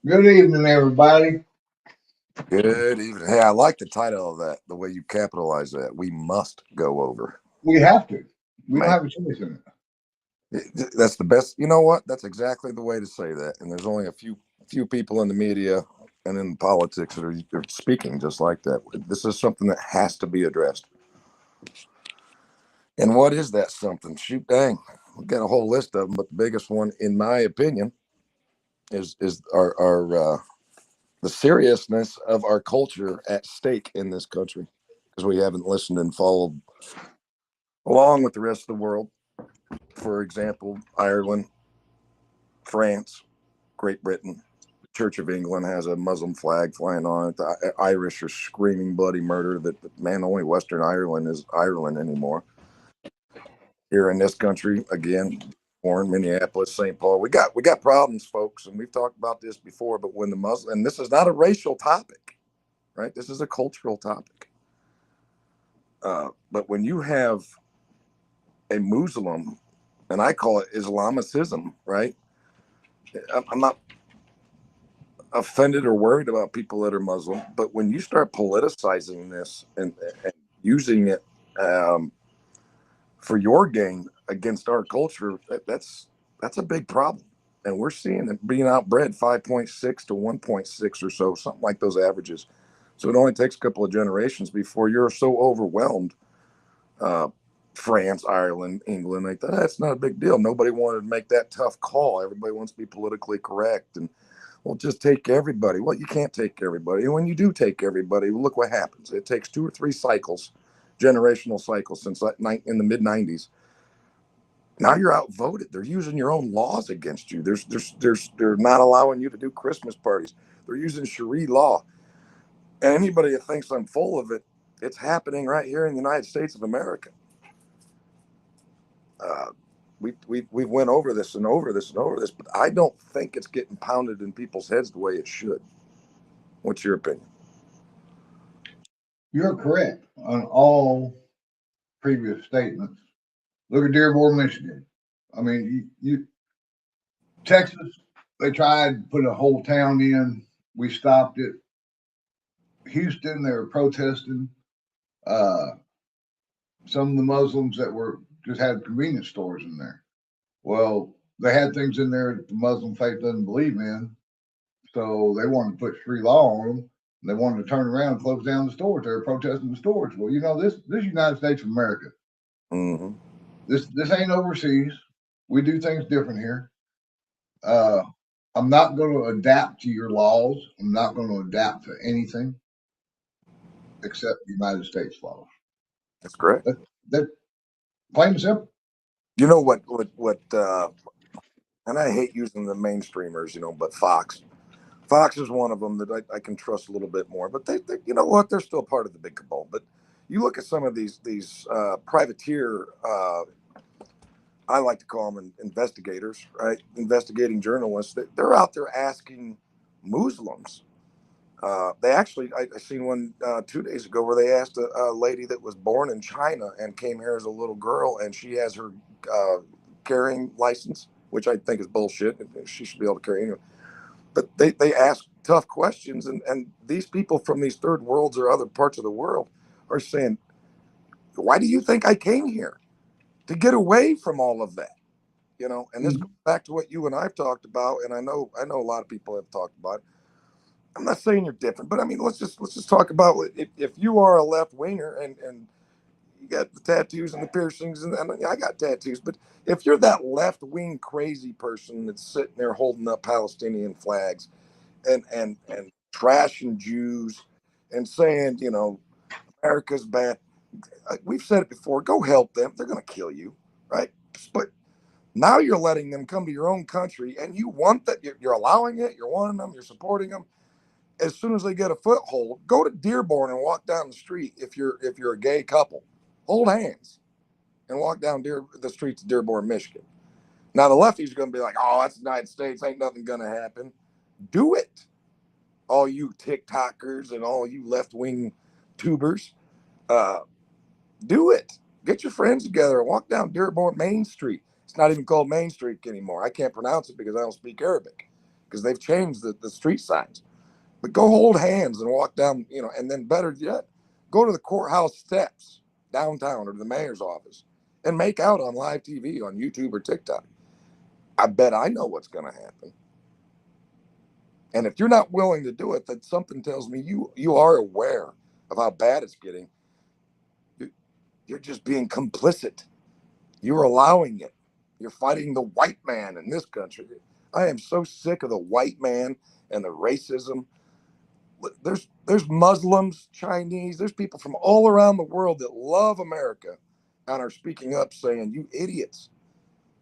Good evening, everybody. Good evening. Hey, I like the title of that, the way you capitalize that. We must go over. We have to. We don't Man, have a choice in it. that's the best. You know what? That's exactly the way to say that. And there's only a few people in the media and in politics that are speaking just like that. This is something that has to be addressed. And what is that something? Shoot, dang, we've got a whole list of them, but the biggest one, in my opinion, is our the seriousness of our culture at stake in this country because we haven't listened and followed along with the rest of the world. For example, Ireland, France, Great Britain, the Church of England has a Muslim flag flying on it. The Irish are screaming bloody murder. That man, only Western Ireland is Ireland anymore. Here in this country, again, born Minneapolis, St. Paul, we got problems, folks, and we've talked about this before. But when the Muslim, and this is not a racial topic, right? This is a cultural topic. But when you have a Muslim, and I call it Islamicism, right? I'm not offended or worried about people that are Muslim, but when you start politicizing this and using it um, for your gain against our culture, that's a big problem. And we're seeing it being outbred 5.6 to 1.6 or so, something like those averages. So it only takes a couple of generations before you're so overwhelmed. Uh, France, Ireland, England, like that. That's not a big deal. Nobody wanted to make that tough call. Everybody wants to be politically correct and well, just take everybody. Well, you can't take everybody. And when you do take everybody, look what happens. It takes 2 or 3 cycles, generational cycles, since in the mid 90s. Now you're outvoted. They're using your own laws against you. They're not allowing you to do Christmas parties. They're using Sharia law. And anybody that thinks I'm full of it, it's happening right here in the United States of America. Uh, we went over this and over this and over this, but I don't think it's getting pounded in people's heads the way it should. What's your opinion? You're correct on all previous statements. Look at Dearborn, Michigan. I mean, Texas, they tried to put a whole town in. We stopped it. Houston, they were protesting. Uh, some of the Muslims that were just had convenience stores in there. Well, they had things in there that the Muslim faith doesn't believe in, so they wanted to put free law on them. They wanted to turn around and close down the stores. They were protesting the stores. Well, this United States of America. Mm-hmm. This ain't overseas. We do things different here. Uh, I'm not going to adapt to your laws. I'm not going to adapt to anything except the United States laws. That's correct. That plain and simple. You know what? And I hate using the mainstreamers, but Fox. Fox is one of them that I can trust a little bit more. But they, you know what? They're still part of the big cabal. But you look at some of these privateer. I like to call them investigators, right? Investigating journalists. They're out there asking Muslims. They actually, I seen one 2 days ago where they asked a lady that was born in China and came here as a little girl, and she has her carrying license, which I think is bullshit. She should be able to carry anyway. But they ask tough questions, and these people from these third worlds or other parts of the world are saying, "Why do you think I came here? To get away from all of that?" And this goes Mm-hmm. back to what you and I've talked about, and I know a lot of people have talked about it. I'm not saying you're different, but I mean, let's just talk about if you are a left winger and you got the tattoos and the piercings, and I got tattoos, but if you're that left wing crazy person that's sitting there holding up Palestinian flags and trashing Jews and saying America's bad, we've said it before. Go help them. They're going to kill you, right? But now you're letting them come to your own country, and you want that. You're allowing it. You're wanting them. You're supporting them. As soon as they get a foothold, go to Dearborn and walk down the street. If you're a gay couple, hold hands and walk down the streets of Dearborn, Michigan. Now the lefties are going to be like, "Oh, that's the United States. Ain't nothing going to happen." Do it, all you TikTokers and all you left wing tubers. Uh, do it. Get your friends together and walk down Dearborn Main Street. It's not even called Main Street anymore. I can't pronounce it because I don't speak Arabic. because they've changed the street signs. But go hold hands and walk down, and then better yet, go to the courthouse steps downtown or the mayor's office and make out on live TV on YouTube or TikTok. I bet I know what's going to happen. And if you're not willing to do it, then something tells me you are aware of how bad it's getting. You're just being complicit. You're allowing it. You're fighting the white man in this country. I am so sick of the white man and the racism. There's Muslims, Chinese, there's people from all around the world that love America and are speaking up saying, you idiots.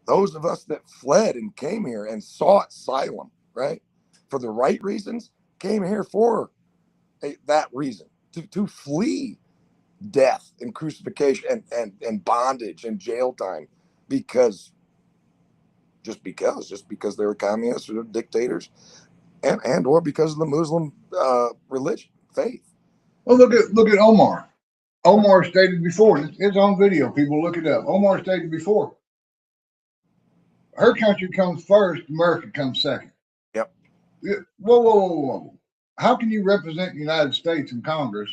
Those of us that fled and came here and sought asylum, right, for the right reasons, came here for that reason, to flee death and crucifixion and bondage and jail time because they were communists or dictators and or because of the Muslim religion, faith. Well, look at Omar. Omar stated before, it's on video, people look it up. Omar stated before, her country comes first, America comes second. Yep. Whoa. How can you represent the United States in Congress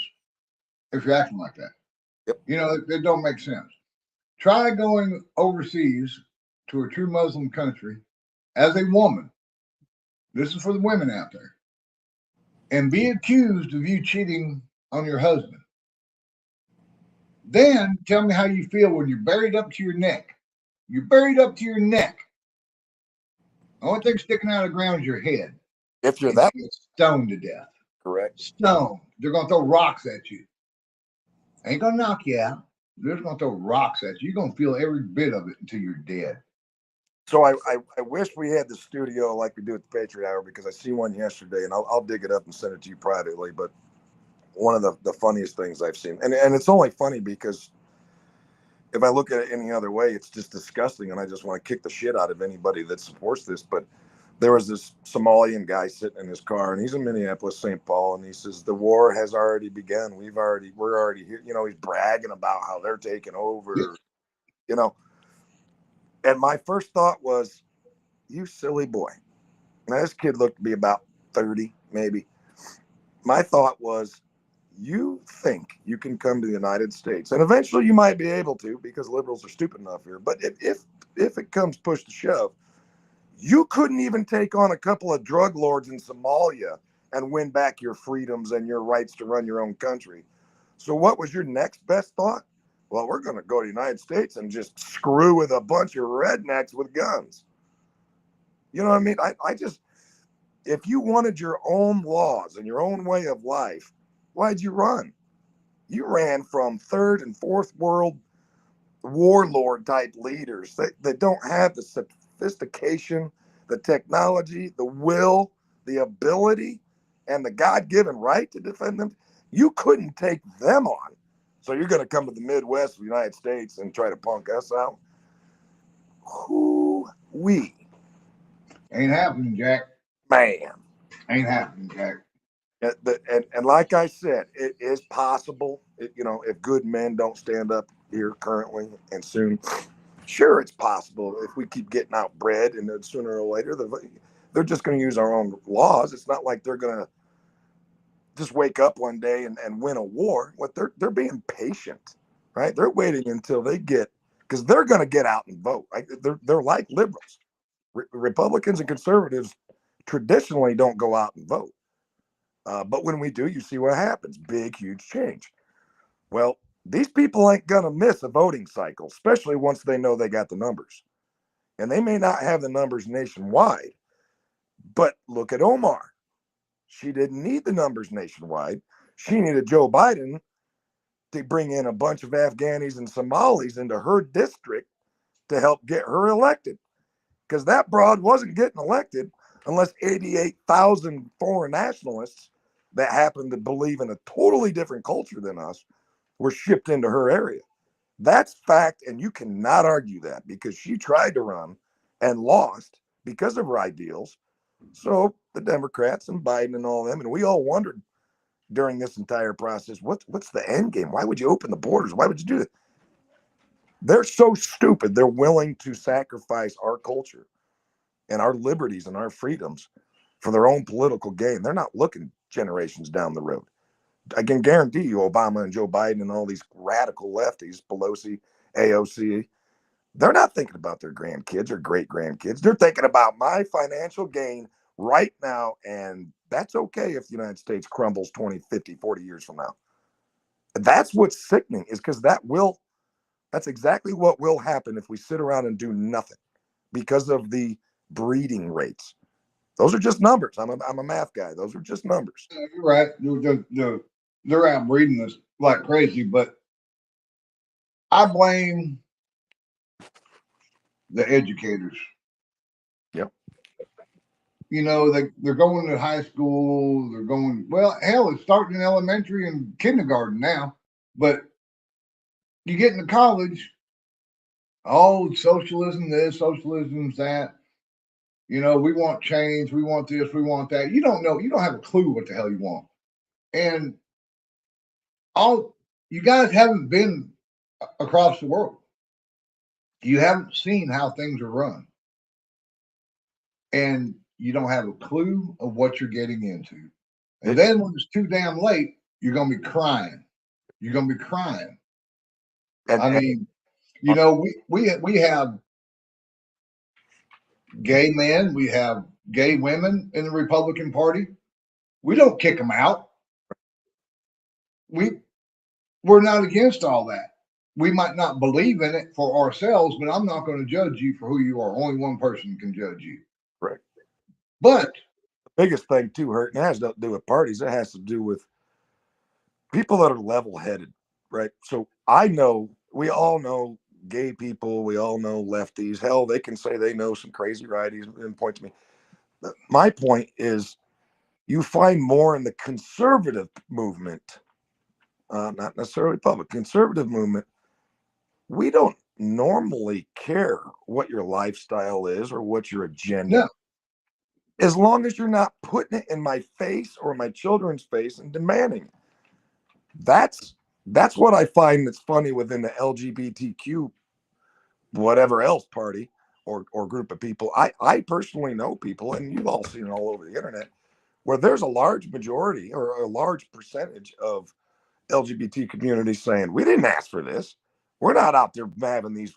if you're acting like that? Yep. It don't make sense. Try going overseas to a true Muslim country as a woman. This is for the women out there. And be accused of you cheating on your husband. Then tell me how you feel when you're buried up to your neck. You're buried up to your neck. The only thing sticking out of the ground is your head. If you're that stoned to death. Correct. Stoned. They're going to throw rocks at you. Ain't going to knock you out. They're just going to throw rocks at you. You're going to feel every bit of it until you're dead. So I wish we had the studio like we do at the Patriot Hour, because I see one yesterday, and I'll dig it up and send it to you privately. But one of the funniest things I've seen, and it's only funny because if I look at it any other way, it's just disgusting, and I just want to kick the shit out of anybody that supports this. But there was this Somalian guy sitting in his car, and he's in Minneapolis, St. Paul, and he says, the war has already begun. We're already here. He's bragging about how they're taking over, And my first thought was, you silly boy. Now, this kid looked to be about 30, maybe. My thought was, you think you can come to the United States, and eventually you might be able to, because liberals are stupid enough here. But if it comes push to shove, you couldn't even take on a couple of drug lords in Somalia and win back your freedoms and your rights to run your own country. So what was your next best thought? Well, we're going to go to the United States and just screw with a bunch of rednecks with guns. You know what I mean? I just, if you wanted your own laws and your own way of life, why'd you run? You ran from third and fourth world warlord type leaders that don't have the sophistication, the technology, the will, the ability, and the God-given right to defend them. You couldn't take them on. So you're going to come to the Midwest of the United States and try to punk us out? We ain't happening, Jack. Man. Ain't happening, Jack. And like I said, it is possible, if good men don't stand up here currently and soon, sure, it's possible if we keep getting outbred, and then sooner or later, they're just going to use our own laws. It's not like they're going to just wake up one day and win a war. What they're being patient, right? They're waiting until they because they're going to get out and vote. Right? They're like liberals. Republicans and conservatives traditionally don't go out and vote. But when we do, you see what happens. Big, huge change. Well, these people ain't going to miss a voting cycle, especially once they know they got the numbers. And they may not have the numbers nationwide, but look at Omar. She didn't need the numbers nationwide. She needed Joe Biden to bring in a bunch of Afghanis and Somalis into her district to help get her elected. Because that broad wasn't getting elected unless 88,000 foreign nationalists that happen to believe in a totally different culture than us were shipped into her area. That's fact, and you cannot argue that, because she tried to run and lost because of her ideals. So the Democrats and Biden and all of them, and we all wondered during this entire process, what's the end game? Why would you open the borders? Why would you do that? They're so stupid. They're willing to sacrifice our culture and our liberties and our freedoms for their own political gain. They're not looking generations down the road. I can guarantee you Obama and Joe Biden and all these radical lefties, Pelosi, AOC, they're not thinking about their grandkids or great grandkids. They're thinking about my financial gain right now. And that's okay if the United States crumbles 20, 50, 40 years from now. That's what's sickening, is because that's exactly what will happen if we sit around and do nothing because of the breeding rates. Those are just numbers. I'm a math guy. Those are just numbers. You're right. They're out breeding us like crazy, but I blame the educators. Yep. You know, they're going to high school. They're going, well, hell, it's starting in elementary and kindergarten now. But you get into college, oh, socialism this, socialism that. You know, we want change. We want this. We want that. You don't know. You don't have a clue what the hell you want. And all you guys haven't been across the world. You haven't seen how things are run. And you don't have a clue of what you're getting into. And then when it's too damn late, you're going to be crying. You're going to be crying. I mean, you know, we have gay men, we have gay women in the Republican Party. We don't kick them out. We're not against all that. We might not believe in it for ourselves, but I'm not going to judge you for who you are. Only one person can judge you. Right. But the biggest thing too, Hurt, and it has nothing to do with parties. It has to do with people that are level-headed, right? So we all know gay people. We all know lefties. Hell, they can say they know some crazy righties and point to me. My point is, you find more in the conservative movement, not necessarily public, conservative movement. We don't normally care what your lifestyle is or what your agenda. No. As long as you're not putting it in my face or my children's face and demanding it. That's what I find that's funny within the LGBTQ, whatever else party or group of people. I personally know people, and you've all seen it all over the internet, where there's a large majority or a large percentage of LGBT community saying, we didn't ask for this. We're not out there having these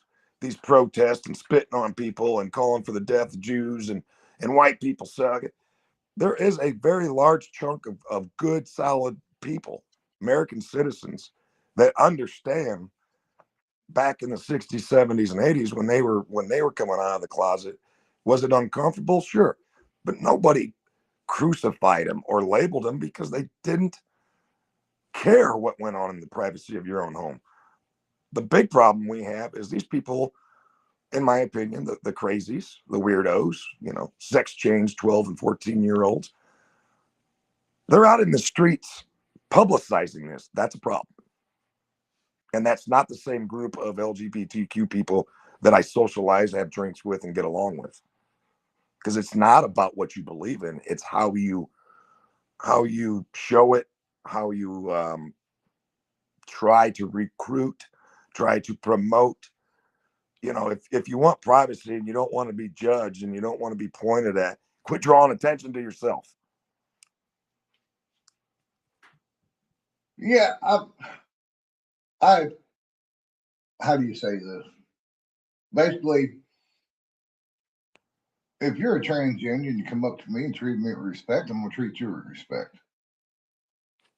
protests and spitting on people and calling for the death of Jews and white people suck it. There is a very large chunk of good, solid people, American citizens, that understand back in the 60s, 70s, and 80s when they were coming out of the closet. Was it uncomfortable? Sure. But nobody crucified them or labeled them because they didn't care what went on in the privacy of your own home. The big problem we have is these people, in my opinion, the crazies, the weirdos, sex change 12 and 14-year-olds, they're out in the streets publicizing this. That's a problem. And that's not the same group of LGBTQ people that I socialize, have drinks with, and get along with. Because it's not about what you believe in. It's how you show it, how you try to recruit, try to promote. If you want privacy and you don't want to be judged and you don't want to be pointed at, quit drawing attention to yourself. Yeah, I how do you say this? Basically, if you're a transgender and you come up to me and treat me with respect, I'm gonna treat you with respect.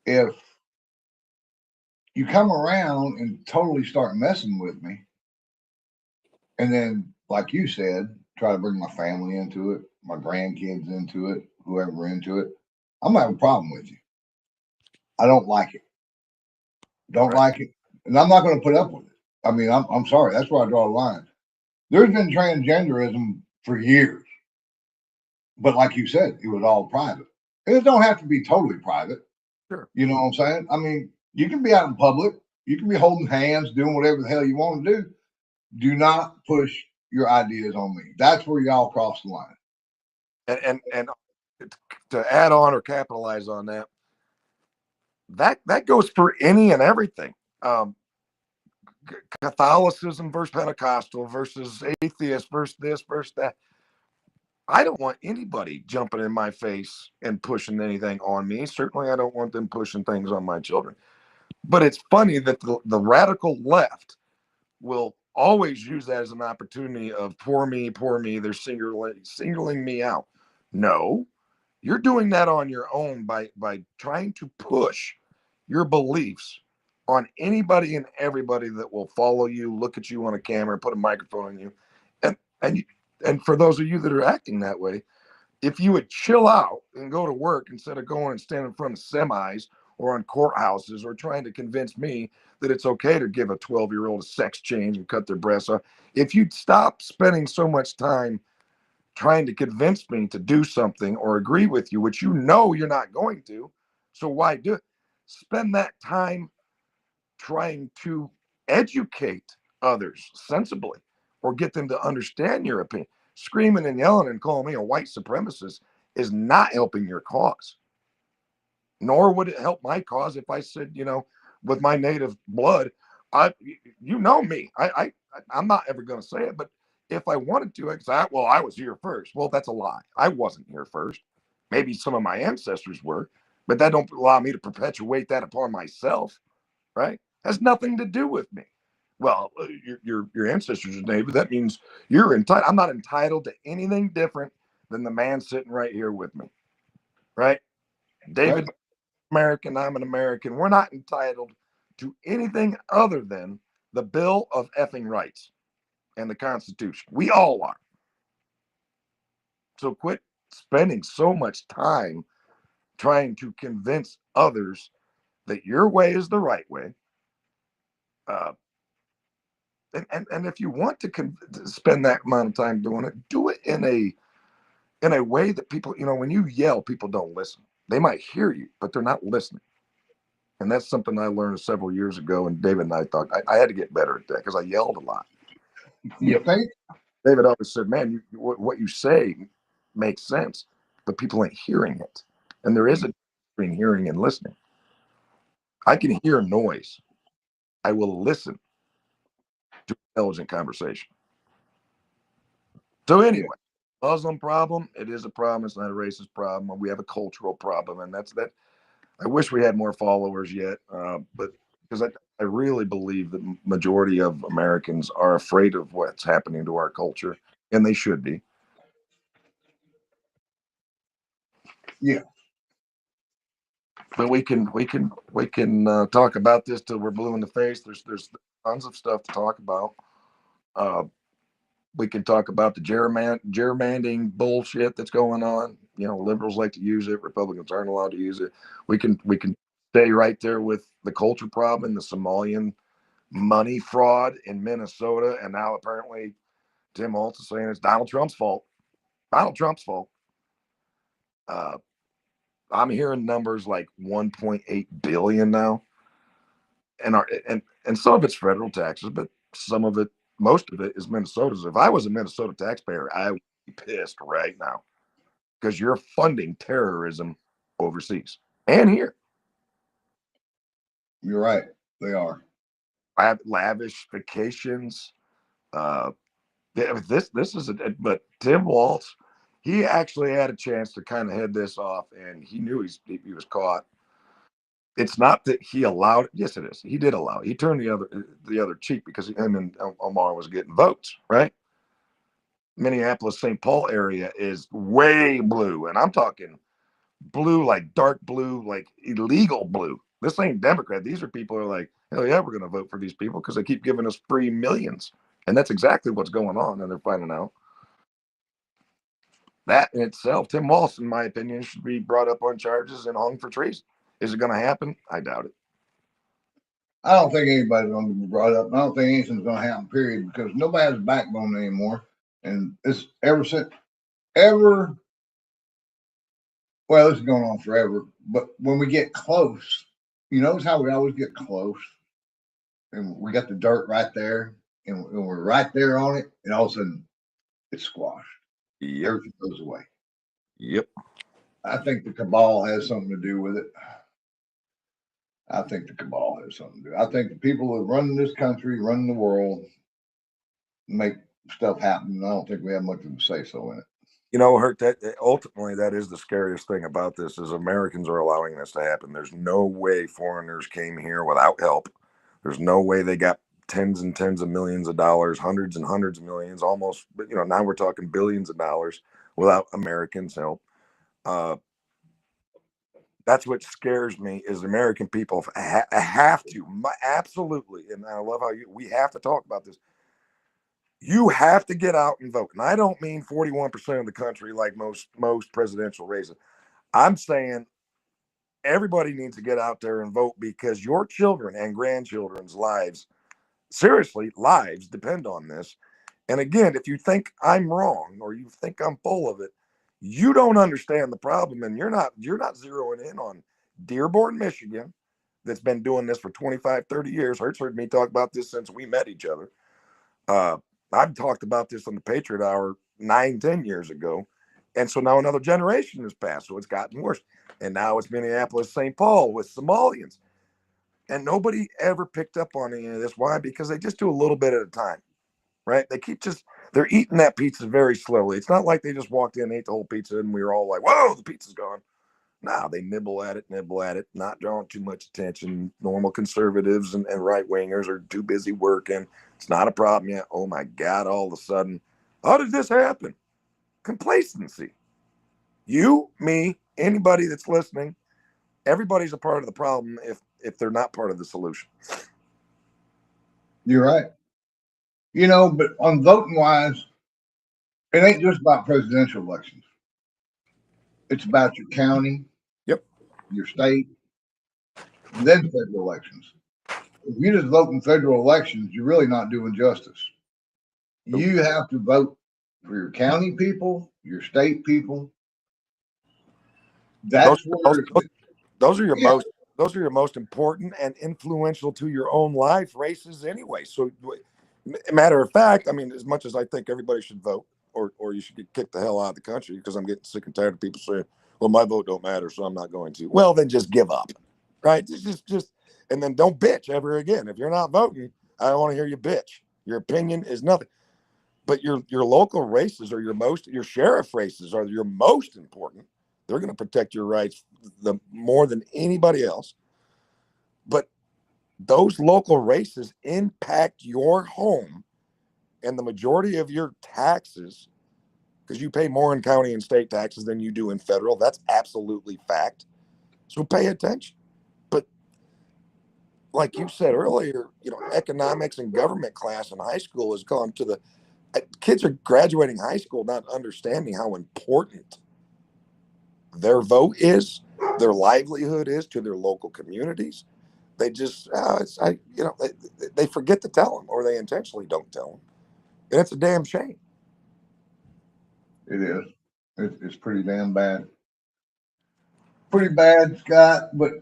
If you come around and totally start messing with me, and then, like you said, try to bring my family into it, my grandkids into it, whoever into it, I'm gonna have a problem with you. I don't like it. Don't like it, and I'm not going to put up with it. I mean, I'm sorry. That's where I draw the line. There's been transgenderism for years, but like you said, it was all private. And it don't have to be totally private. Sure. You know what I'm saying? I mean, you can be out in public. You can be holding hands, doing whatever the hell you want to do. Do not push your ideas on me. That's where y'all cross the line. And to add on or capitalize on that goes for any and everything. Catholicism versus Pentecostal versus atheist versus this versus that. I don't want anybody jumping in my face and pushing anything on me. Certainly, I don't want them pushing things on my children. But it's funny that the radical left will always use that as an opportunity of poor me, poor me. They're singling me out. No, you're doing that on your own by trying to push your beliefs on anybody and everybody that will follow you, look at you on a camera, put a microphone on you, and and and for those of you that are acting that way, if you would chill out and go to work instead of going and standing in front of semis or on courthouses or trying to convince me that it's okay to give a 12-year-old a sex change and cut their breasts off, if you'd stop spending so much time trying to convince me to do something or agree with you, which you know you're not going to, so why do it? Spend that time trying to educate others sensibly or get them to understand your opinion. Screaming and yelling and calling me a white supremacist is not helping your cause. Nor would it help my cause if I said, with my native blood, you know me. I'm not ever going to say it, but if I wanted to, I'd say, well, I was here first. Well, that's a lie. I wasn't here first. Maybe some of my ancestors were, but that don't allow me to perpetuate that upon myself, right? Has nothing to do with me. Well, your ancestors are native. That means you're entitled. I'm not entitled to anything different than the man sitting right here with me, right? David, American, I'm an American. We're not entitled to anything other than the Bill of Effing Rights and the Constitution. We all are. So quit spending so much time trying to convince others that your way is the right way. Uh, and if you want to spend that amount of time doing it, do it in a way that people, when you yell, people don't listen. They might hear you, but they're not listening. And that's something I learned several years ago. And David and I thought I had to get better at that because I yelled a lot. You think? David always said, "Man, what you say makes sense, but people ain't hearing it." And there is a difference between hearing and listening. I can hear noise. I will listen to intelligent conversation. So anyway, Muslim problem, it is a problem. It's not a racist problem. We have a cultural problem, and that's that. I wish we had more followers yet, but because I really believe that majority of Americans are afraid of what's happening to our culture, and they should be. Yeah. But we can talk about this till we're blue in the face. There's tons of stuff to talk about. Uh, we can talk about the gerrymandering bullshit that's going on. Liberals like to use it. Republicans aren't allowed to use it. We can stay right there with the culture problem, the Somalian money fraud in Minnesota, and now apparently Tim Walz is saying it's Donald Trump's fault. Donald Trump's fault. Uh, I'm hearing numbers like 1.8 billion now, and some of it's federal taxes, but most of it is Minnesota's. If I was a Minnesota taxpayer, I would be pissed right now because you're funding terrorism overseas and here. You're right. They are. Lavish vacations. Uh, this is but Tim Walz, he actually had a chance to kind of head this off, and he knew he was caught. It's not that he allowed it. Yes, it is. He did allow it. He turned the other cheek because him and Omar was getting votes, right? Minneapolis, St. Paul area is way blue, and I'm talking blue, like dark blue, like illegal blue. This ain't Democrat. These are people who are like, hell yeah, we're going to vote for these people because they keep giving us free millions, and that's exactly what's going on. And they're finding out that in itself, Tim Walz, in my opinion, should be brought up on charges and hung for treason. Is it going to happen? I doubt it. I don't think anybody's going to be brought up. I don't think anything's going to happen, period, because nobody has a backbone anymore. And it's well, this is going on forever. But when we get close, you notice how we always get close and we got the dirt right there and we're right there on it. And all of a sudden it's squashed. Yep. Everything goes away. Yep. I think the cabal has something to do with it. I think the cabal has something to do. I think the people that run this country, run the world, make stuff happen. I don't think we have much of a say so in it. You know, Hurt, that ultimately that is the scariest thing about this is Americans are allowing this to happen. There's no way foreigners came here without help. There's no way they got tens and tens of millions of dollars, hundreds and hundreds of millions, almost, but now we're talking billions of dollars without Americans' help. Uh, that's what scares me is American people have to absolutely, and I love how we have to talk about this. You have to get out and vote. And I don't mean 41% of the country like most presidential races. I'm saying everybody needs to get out there and vote because your children and grandchildren's lives, seriously, lives depend on this. And again, if you think I'm wrong or you think I'm full of it, you don't understand the problem and you're not zeroing in on Dearborn, Michigan, that's been doing this for 25, 30 years. Hertz heard me talk about this since we met each other. Uh, I've talked about this on the Patriot Hour 9, 10 years ago. And so now another generation has passed. So it's gotten worse. And now it's Minneapolis, St. Paul with Somalians. And nobody ever picked up on any of this. Why? Because they just do a little bit at a time, right? They're eating that pizza very slowly. It's not like they just walked in, ate the whole pizza, and we were all like, whoa, the pizza's gone. No, they nibble at it, not drawing too much attention. Normal conservatives and right wingers are too busy working. It's not a problem yet. Oh my God, all of a sudden, how did this happen? Complacency. You, me, anybody that's listening, everybody's a part of the problem if they're not part of the solution. You're right. But on voting wise, it ain't just about presidential elections. It's about your county, Yep. your state, and then federal elections. If you just vote in federal elections, you're really not doing justice. You have to vote for your county people, your state people. That's those are your most important and influential to your own life races anyway. So, matter of fact, I mean, as much as I think everybody should vote, or you should get kicked the hell out of the country, because I'm getting sick and tired of people saying, "Well, my vote don't matter, so I'm not going to." Well, then just give up, right? Just, and then don't bitch ever again. If you're not voting, I don't want to hear you bitch. Your opinion is nothing. But your local races are your sheriff races are your most important. They're going to protect your rights more than anybody else. But those local races impact your home and the majority of your taxes, because you pay more in county and state taxes than you do in federal. That's absolutely fact. So pay attention. But like you said earlier, economics and government class in high school has gone to the kids are graduating high school not understanding how important their vote is, their livelihood is to their local communities. They just, they forget to tell them, or they intentionally don't tell them, and it's a damn shame. It is. It's pretty damn bad. Pretty bad, Scott. But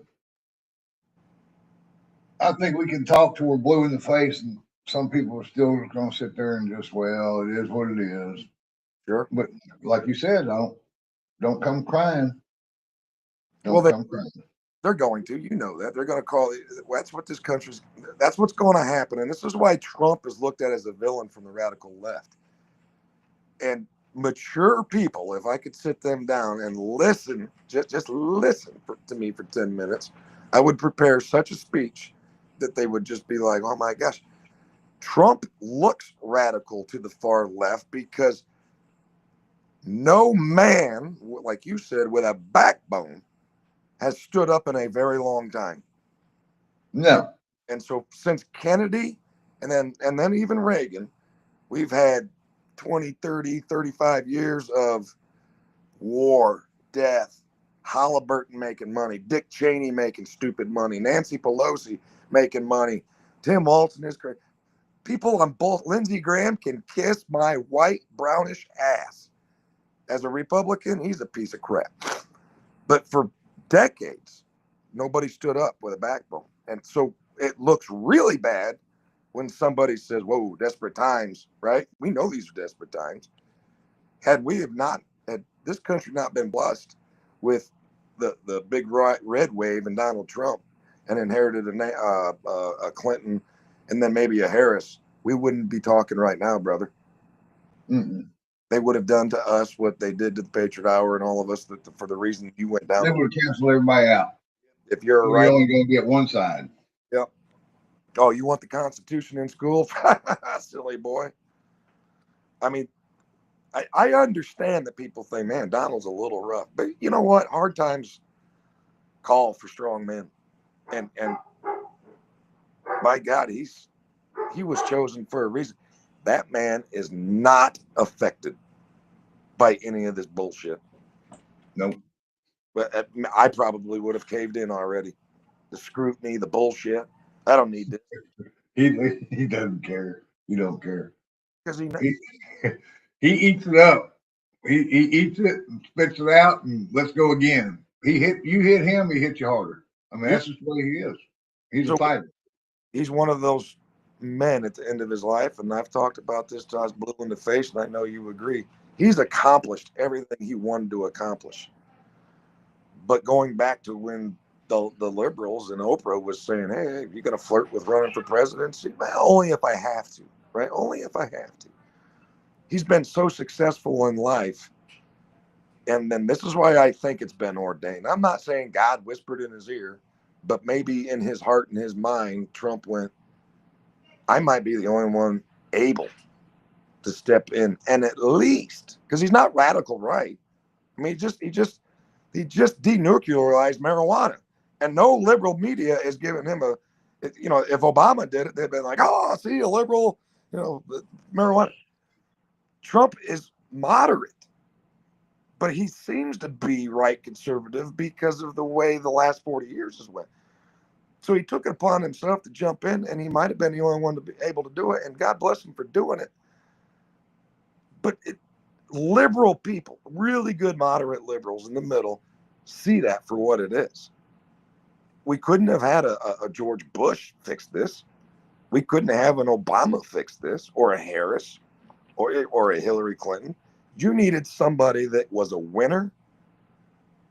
I think we can talk till we're blue in the face, and some people are still going to sit there and just, well, it is what it is. Sure. But like you said, don't come crying. Come crying. They're going to, that they're going to call it. That's what this country's. That's what's going to happen, and this is why Trump is looked at as a villain from the radical left. And mature people, if I could sit them down and listen, just listen to me for 10 minutes, I would prepare such a speech that they would just be like, oh my gosh, Trump looks radical to the far left because no man, like you said, with a backbone has stood up in a very long time. No. And so since Kennedy and then even Reagan, we've had 20, 30, 35 years of war, death, Halliburton making money, Dick Cheney making stupid money, Nancy Pelosi making money, Tim Walton is great. People on both, Lindsey Graham can kiss my white, brownish ass. As a Republican, he's a piece of crap. But for decades, nobody stood up with a backbone. And so it looks really bad when somebody says, whoa, desperate times, right? We know these are desperate times. Had this country not been blessed with the big red wave and Donald Trump and inherited a Clinton and then maybe a Harris, we wouldn't be talking right now, brother. Mm-mm. they would have done to us what they did to the Patriot Hour and all of us for the reason you went down. They would have canceled everybody out. If you're a You're right, only going to get one side. yep. Oh, you want the Constitution in school? Silly boy. I mean, I understand that people think, man, Donald's a little rough, but you know what? Hard times call for strong men, and by God, he was chosen for a reason. That man is not affected by any of this bullshit. Nope. But I probably would have caved in already. The scrutiny, the bullshit. I don't need this He doesn't care. He don't care. because He eats it up. He eats it and spits it out, and let's go again. You hit him, he hits you harder. I mean, that's just the way he is. He's a fighter. He's one of those men at the end of his life, and I've talked about this till I was blue in the face, and I know you agree. He's accomplished everything he wanted to accomplish. But going back to when the liberals and Oprah was saying, hey, you're going to flirt with running for presidency? Well, only if I have to, right? Only if I have to. He's been so successful in life. And then this is why I think it's been ordained. I'm not saying God whispered in his ear, but maybe in his heart and his mind, Trump went, I might be the only one able to step in and at least, because he's not radical right. I mean, he just denuclearized marijuana, and no liberal media is giving him if Obama did it, they'd been like, oh, see, a liberal, marijuana. Trump is moderate, but he seems to be right conservative because of the way the last 40 years has went. So he took it upon himself to jump in, and he might have been the only one to be able to do it, and God bless him for doing it. But liberal people, really good moderate liberals in the middle, see that for what it is. We couldn't have had a George Bush fix this. We couldn't have an Obama fix this, or a Harris, or a Hillary Clinton. You needed somebody that was a winner,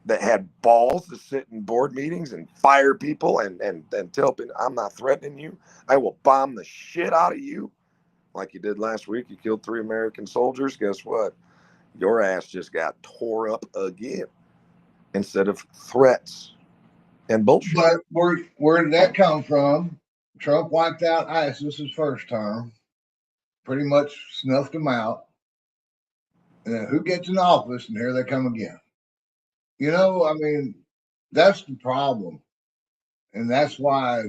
that had balls to sit in board meetings and fire people and tell people, I'm not threatening you. I will bomb the shit out of you. Like you did last week, you killed 3 American soldiers. Guess what? Your ass just got tore up again instead of threats and bullshit. But where did that come from? Trump wiped out ISIS his first term, pretty much snuffed them out. And then who gets in office, and here they come again. I mean, that's the problem. And that's why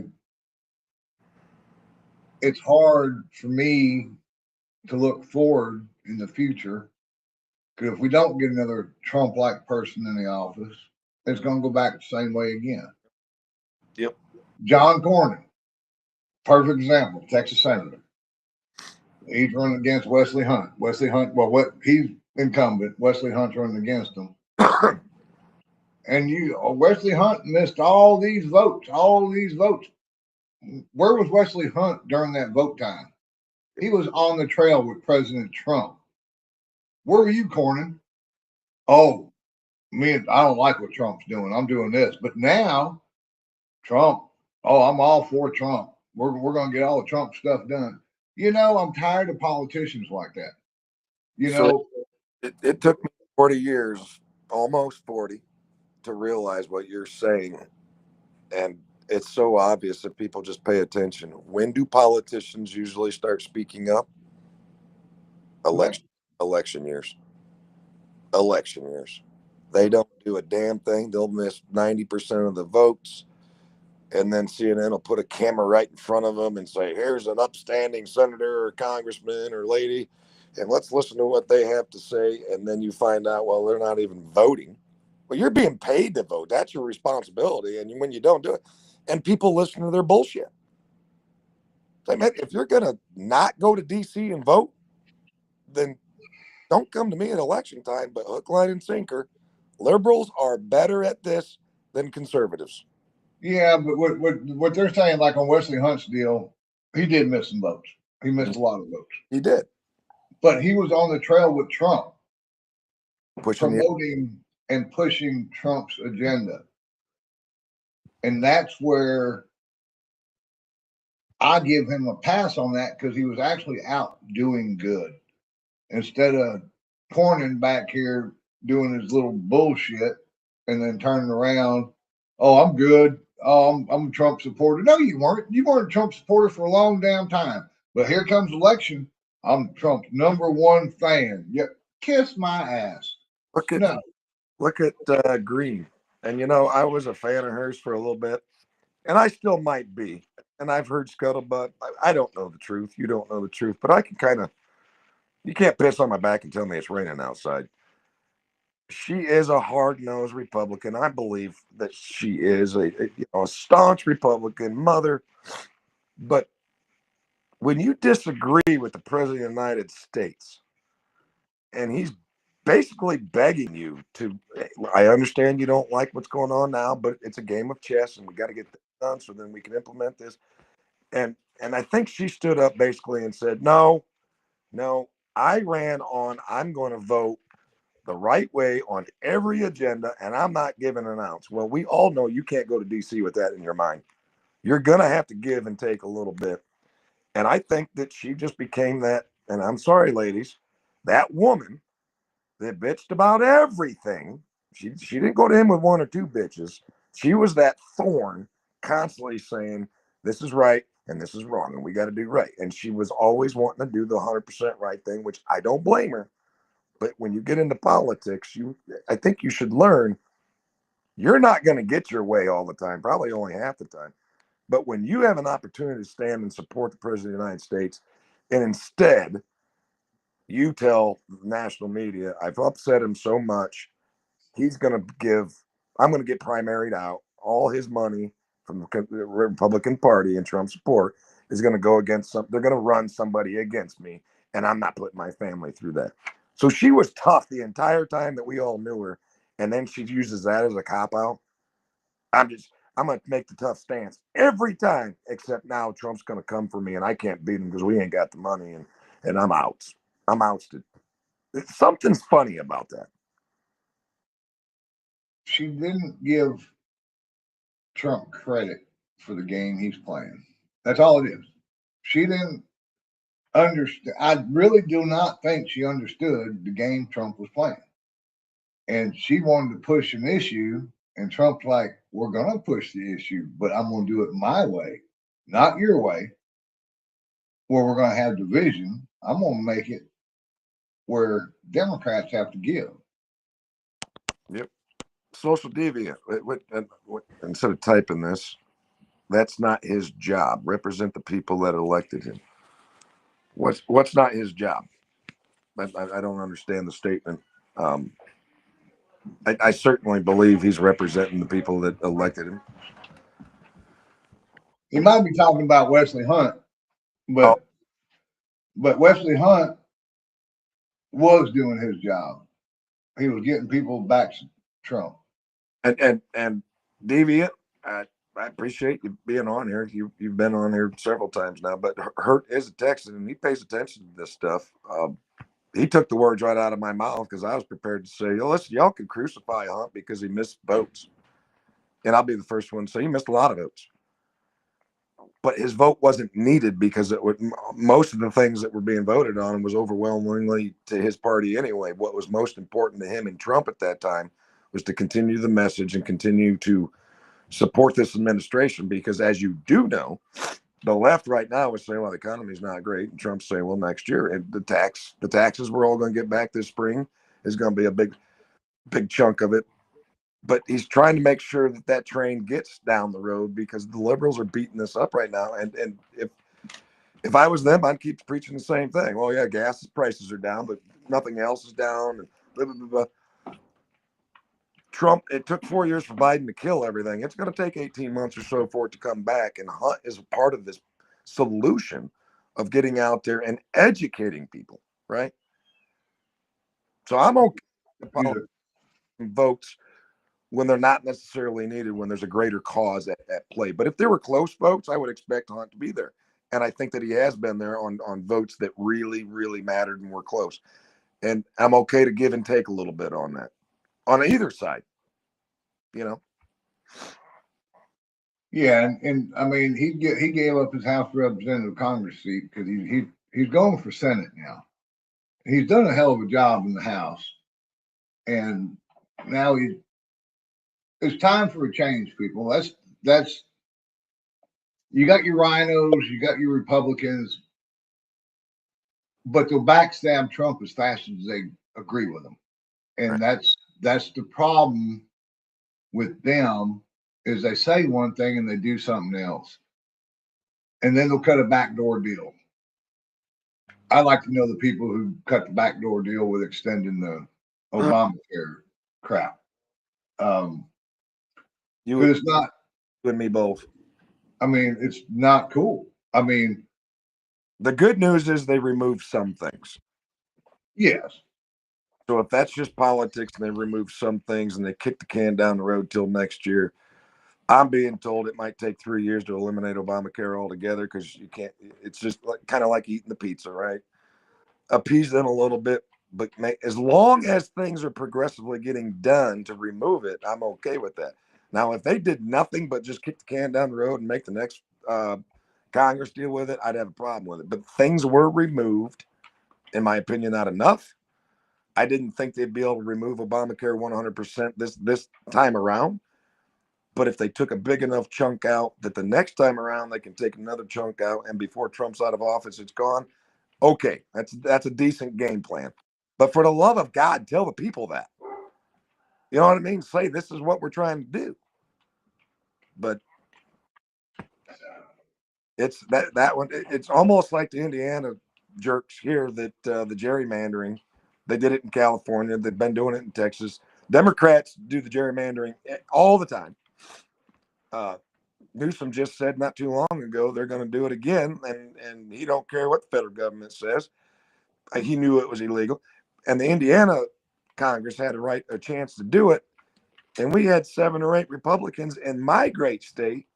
it's hard for me to look forward in the future. Because if we don't get another Trump-like person in the office, it's going to go back the same way again. Yep. John Cornyn, perfect example, Texas senator. He's running against Wesley Hunt. He's incumbent. Wesley Hunt's running against him. And Wesley Hunt missed all these votes. Where was Wesley Hunt during that vote time? He was on the trail with President Trump. Where were you, Cornyn? Oh, I don't like what Trump's doing. I'm doing this. But now, Trump, I'm all for Trump. We're going to get all the Trump stuff done. I'm tired of politicians like that. So it took me 40 years, almost 40, to realize what you're saying. And it's so obvious if people just pay attention. When do politicians usually start speaking up? Election years. Election years. They don't do a damn thing. They'll miss 90% of the votes. And then CNN will put a camera right in front of them and say, here's an upstanding senator or congressman or lady, and let's listen to what they have to say. And then you find out, well, they're not even voting. Well, you're being paid to vote. That's your responsibility. And when you don't do it, and people listen to their bullshit. So, man, if you're going to not go to D.C. and vote, then don't come to me at election time, but hook, line, and sinker. Liberals are better at this than conservatives. Yeah, but what they're saying, like on Wesley Hunt's deal, he did miss some votes. He missed a lot of votes. He did. But he was on the trail with Trump, promoting and pushing Trump's agenda. And that's where I give him a pass on that, because he was actually out doing good instead of Cornyn back here doing his little bullshit and then turning around. Oh, I'm good. Oh, I'm a Trump supporter. No, you weren't. You weren't a Trump supporter for a long damn time. But here comes election. I'm Trump's #1 fan. Yeah, kiss my ass. Look at No, Green, and I was a fan of hers for a little bit, and I still might be. And I've heard scuttlebutt. I don't know the truth. You don't know the truth, but I can kind of. You can't piss on my back and tell me it's raining outside. She is a hard-nosed Republican. I believe that she is a staunch Republican mother. But when you disagree with the president of the United States, and he's basically begging you to, I understand you don't like what's going on now, but it's a game of chess, and we got to get this done so then we can implement this. And I think she stood up basically and said, no, I ran on. I'm going to vote the right way on every agenda, and I'm not giving an ounce. Well, we all know you can't go to DC with that in your mind. You're going to have to give and take a little bit. And I think that she just became that, and I'm sorry, ladies, that woman that bitched about everything. She didn't go to him with one or two bitches. She was that thorn constantly saying, this is right and this is wrong, and we got to do right. And she was always wanting to do the 100% right thing, which I don't blame her. But when you get into politics, I think you should learn you're not going to get your way all the time, probably only half the time. But when you have an opportunity to stand and support the president of the United States, and instead you tell national media, I've upset him so much, I'm going to get primaried out. All his money from the Republican Party and Trump support is going to go against they're going to run somebody against me, and I'm not putting my family through that. So she was tough the entire time that we all knew her, and then she uses that as a cop out. I'm going to make the tough stance every time, except now Trump's going to come for me, and I can't beat him because we ain't got the money, and I'm out. I'm ousted. Something's funny about that. she didn't give Trump credit for the game he's playing. That's all it is. She didn't understand. I really do not think she understood the game Trump was playing. And she wanted to push an issue, and Trump's like, we're going to push the issue, but I'm going to do it my way, not your way, where we're going to have division. I'm going to make it where Democrats have to give. Yep. Social deviant. Instead of typing this, that's not his job. Represent the people that elected him. What's not his job? I don't understand the statement. I certainly believe he's representing the people that elected him. He might be talking about Wesley Hunt, but Wesley Hunt was doing his job. He was getting people back to Trump. And deviant. I appreciate you being on here. You've been on here several times now, but Hurt is a Texan and he pays attention to this stuff. He took the words right out of my mouth because I was prepared to say, listen, y'all can crucify Hunt because he missed votes. And I'll be the first one to say he missed a lot of votes. But his vote wasn't needed because most of the things that were being voted on was overwhelmingly to his party anyway. What was most important to him and Trump at that time was to continue the message and continue to support this administration because, as you do know, the left right now is saying, well, the economy's not great. And Trump's saying, well, next year, and the taxes we're all going to get back this spring is going to be a big chunk of it. But he's trying to make sure that train gets down the road because the liberals are beating this up right now. And if I was them, I'd keep preaching the same thing. Well, yeah, gas prices are down, but nothing else is down. And blah, blah, blah, blah. Trump, it took 4 years for Biden to kill everything. It's going to take 18 months or so for it to come back. And Hunt is a part of this solution of getting out there and educating people, right? So I'm okay with votes when they're not necessarily needed, when there's a greater cause at play. But if there were close votes, I would expect Hunt to be there. And I think that he has been there on votes that really, really mattered and were close. And I'm okay to give and take a little bit on that, on either side, you know? Yeah, and I mean he gave up his House Representative Congress seat because he's going for Senate now. he's done a hell of a job in the House, and now it's time for a change, people. That's you got your rhinos, you got your Republicans, but they'll backstab Trump as fast as they agree with him, and that's the problem with them is they say one thing and they do something else, and then they'll cut a backdoor deal. I like to know the people who cut the backdoor deal with extending the Obamacare crap. You But it's not. and me both. I mean, it's not cool. I mean, the good news is they removed some things. Yes. So if that's just politics and they remove some things and they kick the can down the road till next year, I'm being told it might take 3 years to eliminate Obamacare altogether because you can't. It's just like, kind of like eating the pizza, right? Appease them a little bit, but as long as things are progressively getting done to remove it, I'm okay with that. Now, if they did nothing but just kick the can down the road and make the next Congress deal with it, I'd have a problem with it. But things were removed, in my opinion, not enough. I didn't think they'd be able to remove Obamacare 100% this time around. But if they took a big enough chunk out that the next time around they can take another chunk out, and before Trump's out of office, it's gone. Okay, that's a decent game plan. But for the love of God, tell the people that. You know what I mean? Say this is what we're trying to do. But it's that one. It's almost like the Indiana jerks here that the gerrymandering. They did it in California. They've been doing it in Texas. Democrats do the gerrymandering all the time. Newsom just said not too long ago they're going to do it again, and he don't care what the federal government says. He knew it was illegal, and the Indiana Congress had a chance to do it, and we had 7 or 8 Republicans in my great state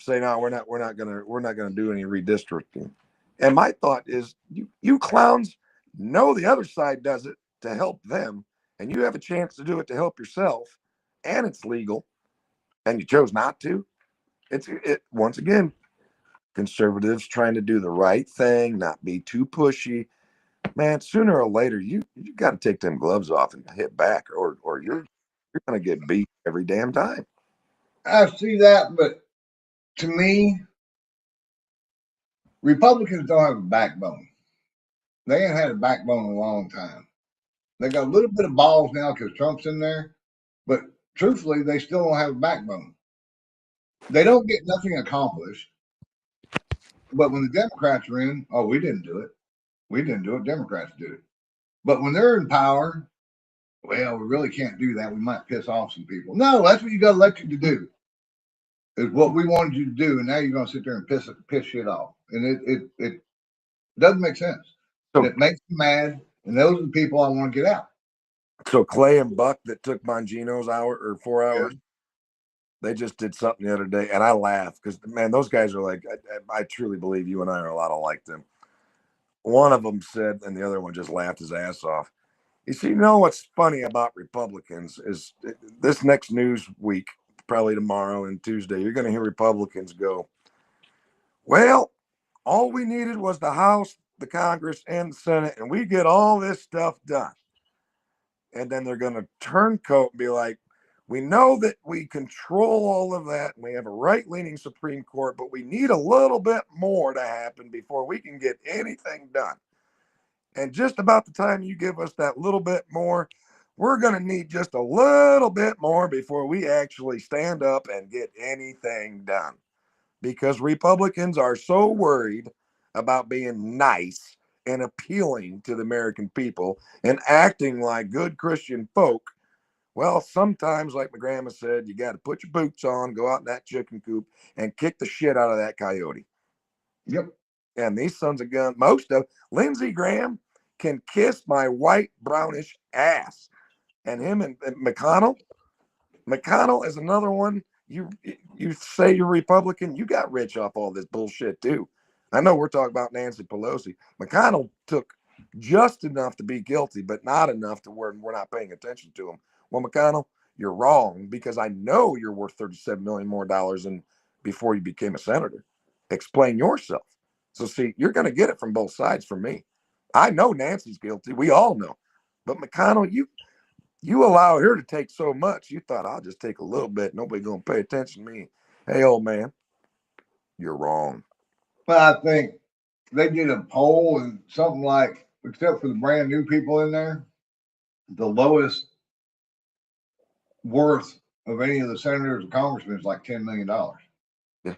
say, "No, we're not gonna do any redistricting." And my thought is, you clowns know the other side does it to help them, and you have a chance to do it to help yourself, and it's legal, and you chose not to. It once again, conservatives trying to do the right thing, not be too pushy. Man, sooner or later, you got to take them gloves off and hit back, or you're gonna get beat every damn time. I see that, but to me, Republicans don't have a backbone. They ain't had a backbone in a long time. They got a little bit of balls now because Trump's in there, but truthfully, they still don't have a backbone. They don't get nothing accomplished. But when the Democrats are in, oh, we didn't do it. We didn't do it. Democrats did it. But when they're in power, well, we really can't do that. We might piss off some people. No, that's what you got elected to do. Is what we wanted you to do, and now you're going to sit there and piss shit off, and it doesn't make sense. So, it makes me mad, and those are the people I want to get out. So Clay and Buck that took Bongino's 4 hours, yeah. They just did something the other day, and I laughed because, man, those guys are like, I truly believe you and I are a lot alike them. One of them said, and the other one just laughed his ass off. You know what's funny about Republicans is this next news week, probably tomorrow and Tuesday, you're going to hear Republicans go, well, all we needed was the House, the Congress, and the Senate, and we get all this stuff done. And then they're going to turncoat and be like, we know that we control all of that, and we have a right-leaning Supreme Court, but we need a little bit more to happen before we can get anything done. And just about the time you give us that little bit more, we're going to need just a little bit more before we actually stand up and get anything done. Because Republicans are so worried about being nice and appealing to the American people and acting like good Christian folk. Well, sometimes, like my grandma said, you got to put your boots on, go out in that chicken coop, and kick the shit out of that coyote. Yep. And these sons of guns, most of Lindsey Graham can kiss my white brownish ass, and him and McConnell is another one. You say you're Republican, you got rich off all this bullshit too. I know we're talking about Nancy Pelosi. McConnell took just enough to be guilty, but not enough to where we're not paying attention to him. Well, McConnell, you're wrong because I know you're worth $37 million more than before you became a senator. Explain yourself. So see, you're going to get it from both sides from me. I know Nancy's guilty. We all know. But McConnell, you allow her to take so much. You thought, I'll just take a little bit. Nobody gonna pay attention to me. Hey, old man, you're wrong. But I think they did a poll and something like, except for the brand new people in there, the lowest worth of any of the senators and congressmen is like $10 million. Yeah.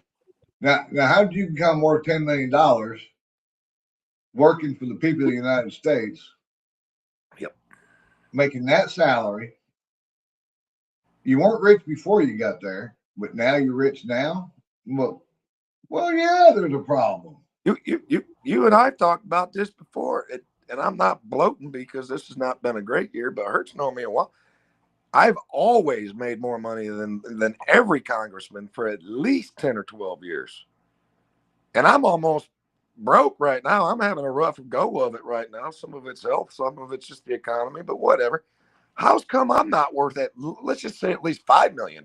Now, how did you become worth $10 million working for the people of the United States? Yep. Making that salary. You weren't rich before you got there, but now you're rich now. Well, yeah, there's a problem. You and I've talked about this before, and I'm not bloating because this has not been a great year, but Hertz known me a while. I've always made more money than every congressman for at least 10 or 12 years. And I'm almost broke right now. I'm having a rough go of it right now. Some of it's health, some of it's just the economy, but whatever. How's come I'm not worth it? Let's just say at least $5 million.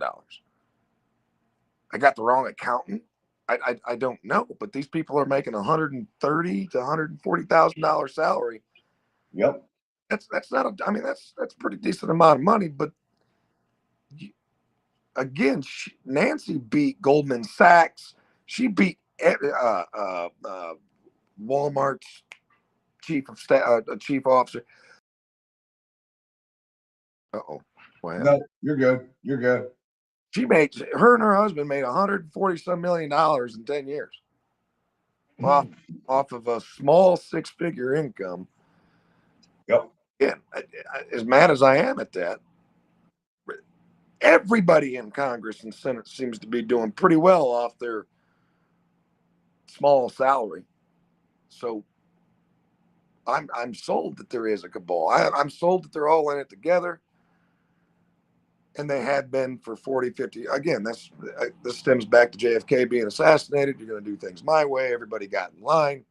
I got the wrong accountant. I don't know, but these people are making $130,000 to $140,000 salary. Yep. That's not a. I mean, that's a pretty decent amount of money. But again, Nancy beat Goldman Sachs. She beat Walmart's chief of staff, chief officer. Uh-oh. No, you're good. You're good. Her and her husband made $140 million in 10 years off of a small 6-figure income. Yep. Yeah, as mad as I am at that, everybody in Congress and Senate seems to be doing pretty well off their small salary. So I'm sold that there is a cabal. I'm sold that they're all in it together. And they had been for 40, 50. Again, this stems back to JFK being assassinated. You're going to do things my way. Everybody got in line.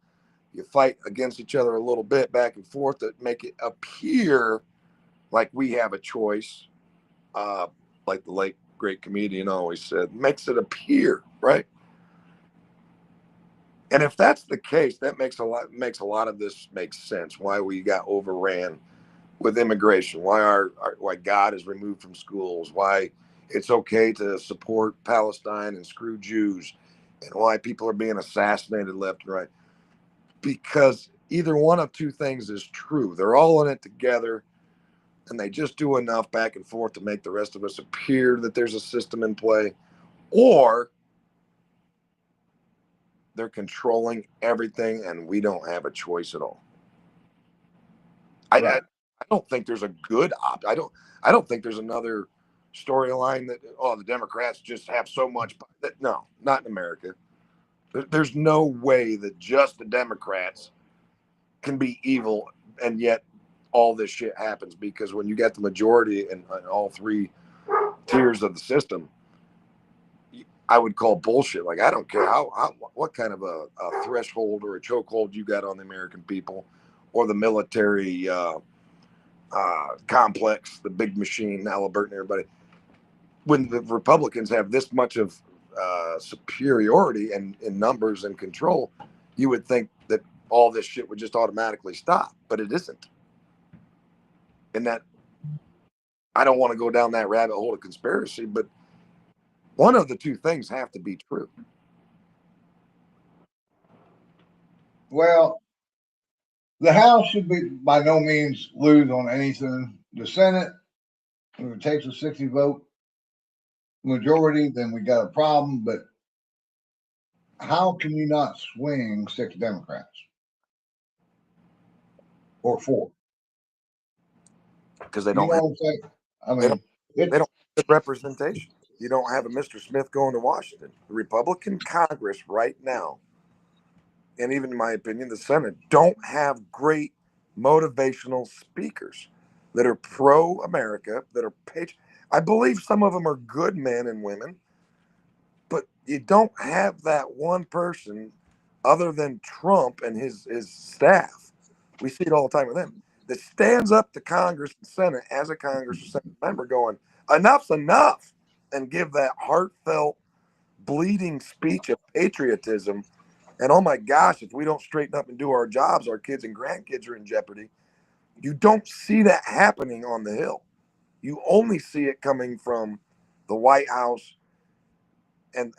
You fight against each other a little bit back and forth that make it appear like we have a choice. Like the late great comedian always said, makes it appear, right? And if that's the case, that makes a lot of this make sense. Why we got overran with immigration, why God is removed from schools, why it's okay to support Palestine and screw Jews, and why people are being assassinated left and right. Because either one of two things is true. They're all in it together, and they just do enough back and forth to make the rest of us appear that there's a system in play, or they're controlling everything and we don't have a choice at all. I don't think there's a good I don't think there's another storyline that the Democrats just have so much. No, not in America. There's no way that just the Democrats can be evil and yet all this shit happens, because when you got the majority in all three tiers of the system, I would call bullshit. Like, I don't care what kind of a threshold or a chokehold you got on the American people or the military complex, the big machine, Halliburton, everybody. When the Republicans have this much of superiority and in numbers and control, you would think that all this shit would just automatically stop, but it isn't. And that, I don't want to go down that rabbit hole of conspiracy, but one of the two things have to be true. Well, the House should be by no means lose on anything. The Senate, if it takes a 60 vote majority, then we got a problem. But how can you not swing 6 Democrats or 4? Because they don't have, what I'm saying? I mean, they don't have representation. You don't have a Mr. Smith going to Washington. The Republican Congress right now, and even in my opinion, the Senate, don't have great motivational speakers that are pro-America, that are I believe some of them are good men and women, but you don't have that one person other than Trump and his staff. We see it all the time with them, that stands up to Congress and Senate as a Congress or Senate member going, enough's enough, and give that heartfelt, bleeding speech of patriotism And oh my gosh, if we don't straighten up and do our jobs, our kids and grandkids are in jeopardy. You don't see that happening on the Hill. You only see it coming from the White House and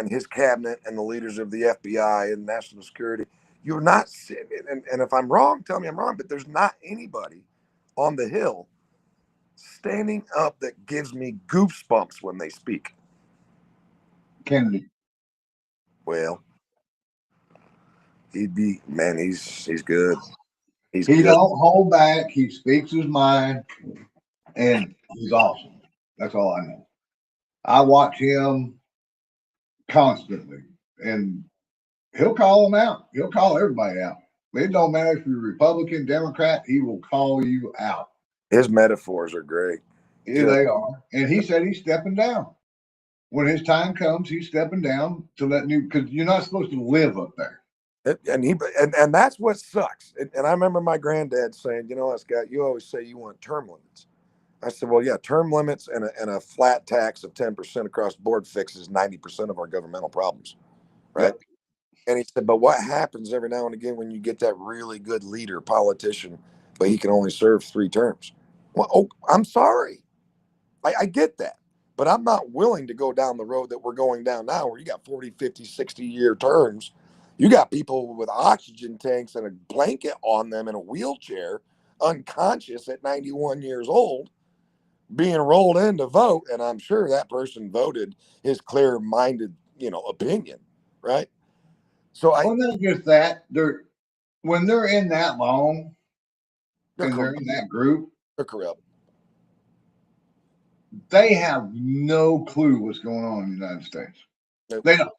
his cabinet and the leaders of the FBI and national security. You're not, and if I'm wrong, tell me I'm wrong, but there's not anybody on the Hill standing up that gives me goosebumps when they speak. Kennedy. Well, he'd be, man, he's good. He's He good. don't hold back. He speaks his mind, and he's awesome. That's all I know. I watch him constantly, and he'll call them out. He'll call everybody out. It don't matter if you're Republican, Democrat. He will call you out. His metaphors are great. Yeah, they are. And he said he's stepping down. When his time comes, he's stepping down to let new, because you're not supposed to live up there. And that's what sucks. And I remember my granddad saying, you know, Scott, you always say you want term limits. I said, well, yeah, term limits and a flat tax of 10% across the board fixes 90% of our governmental problems, right? Yep. And he said, but what happens every now and again when you get that really good leader, politician, but he can only serve 3 terms? Well, oh, I'm sorry. I get that. But I'm not willing to go down the road that we're going down now where you got 40, 50, 60-year terms. You got people with oxygen tanks and a blanket on them in a wheelchair, unconscious at 91 years old, being rolled in to vote. And I'm sure that person voted his clear-minded, opinion, right? So well, not just that. When they're in that long and they're in that group, they're corrupt. They have no clue what's going on in the United States. Nope. They don't.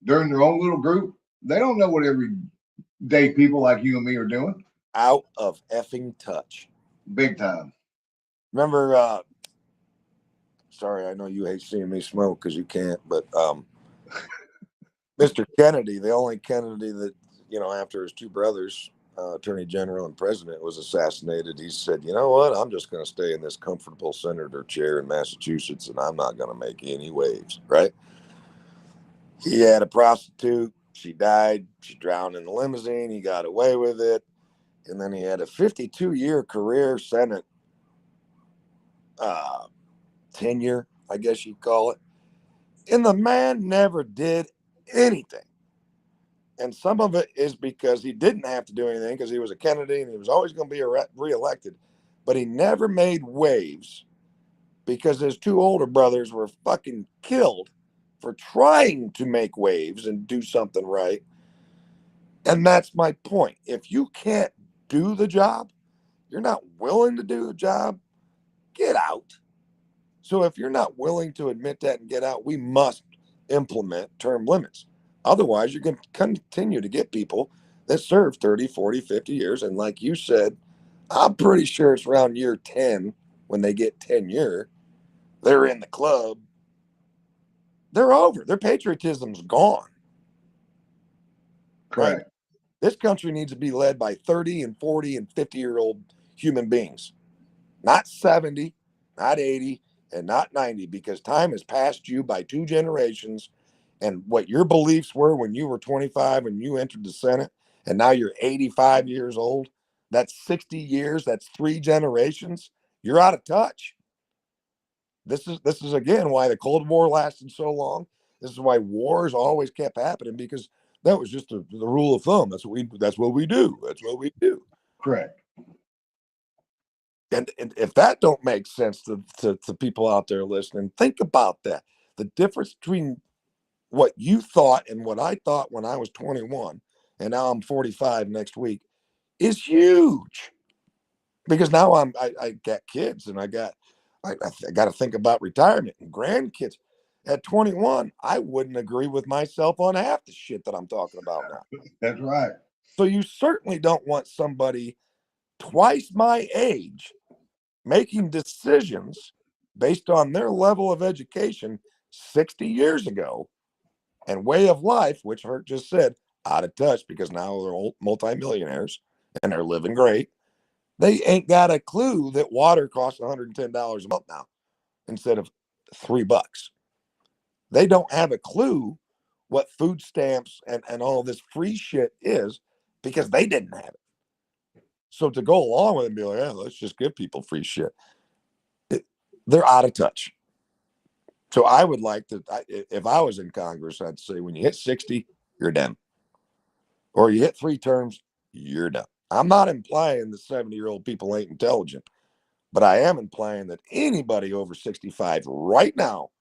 They're in their own little group. They don't know what everyday people like you and me are doing. Out of effing touch. Big time. Remember, sorry, I know you hate seeing me smoke because you can't, but Mr. Kennedy, the only Kennedy that, after his 2 brothers, Attorney General and President, was assassinated, he said, you know what, I'm just going to stay in this comfortable senator chair in Massachusetts and I'm not going to make any waves, right? He had a prostitute. She died. She drowned in the limousine. He got away with it. And then he had a 52-year career Senate tenure, I guess you'd call it. And the man never did anything. And some of it is because he didn't have to do anything because he was a Kennedy and he was always going to be reelected. But he never made waves because his 2 older brothers were fucking killed for trying to make waves and do something right. And that's my point. If you can't do the job, you're not willing to do the job, get out. So if you're not willing to admit that and get out, we must implement term limits. Otherwise, you're going to continue to get people that serve 30, 40, 50 years. And like you said, I'm pretty sure it's around year 10 when they get tenure. They're in the club. They're over. Their patriotism's gone. Correct. Right? This country needs to be led by 30 and 40 and 50-year-old human beings. Not 70, not 80, and not 90, because time has passed you by 2 generations. And what your beliefs were when you were 25 and you entered the Senate, and now you're 85 years old, that's 60 years, that's 3 generations. You're out of touch. This is again why the Cold War lasted so long. This is why wars always kept happening, because that was just the rule of thumb. That's what we do. That's what we do. Correct. And if that don't make sense to people out there listening, think about that. The difference between what you thought and what I thought when I was 21, and now I'm 45 next week, is huge. Because now I got kids and I got to think about retirement and grandkids. At 21, I wouldn't agree with myself on half the shit that I'm talking about now. That's right. So you certainly don't want somebody twice my age making decisions based on their level of education 60 years ago and way of life, which Hurt just said, out of touch, because now they're all multimillionaires and they're living great. They ain't got a clue that water costs $110 a month now instead of $3. They don't have a clue what food stamps and all this free shit is because they didn't have it. So to go along with it and be like, yeah, let's just give people free shit, they're out of touch. So I would like to, if I was in Congress, I'd say when you hit 60, you're done. Or you hit 3 terms, you're done. I'm not implying that 70-year-old people ain't intelligent, but I am implying that anybody over 65 right now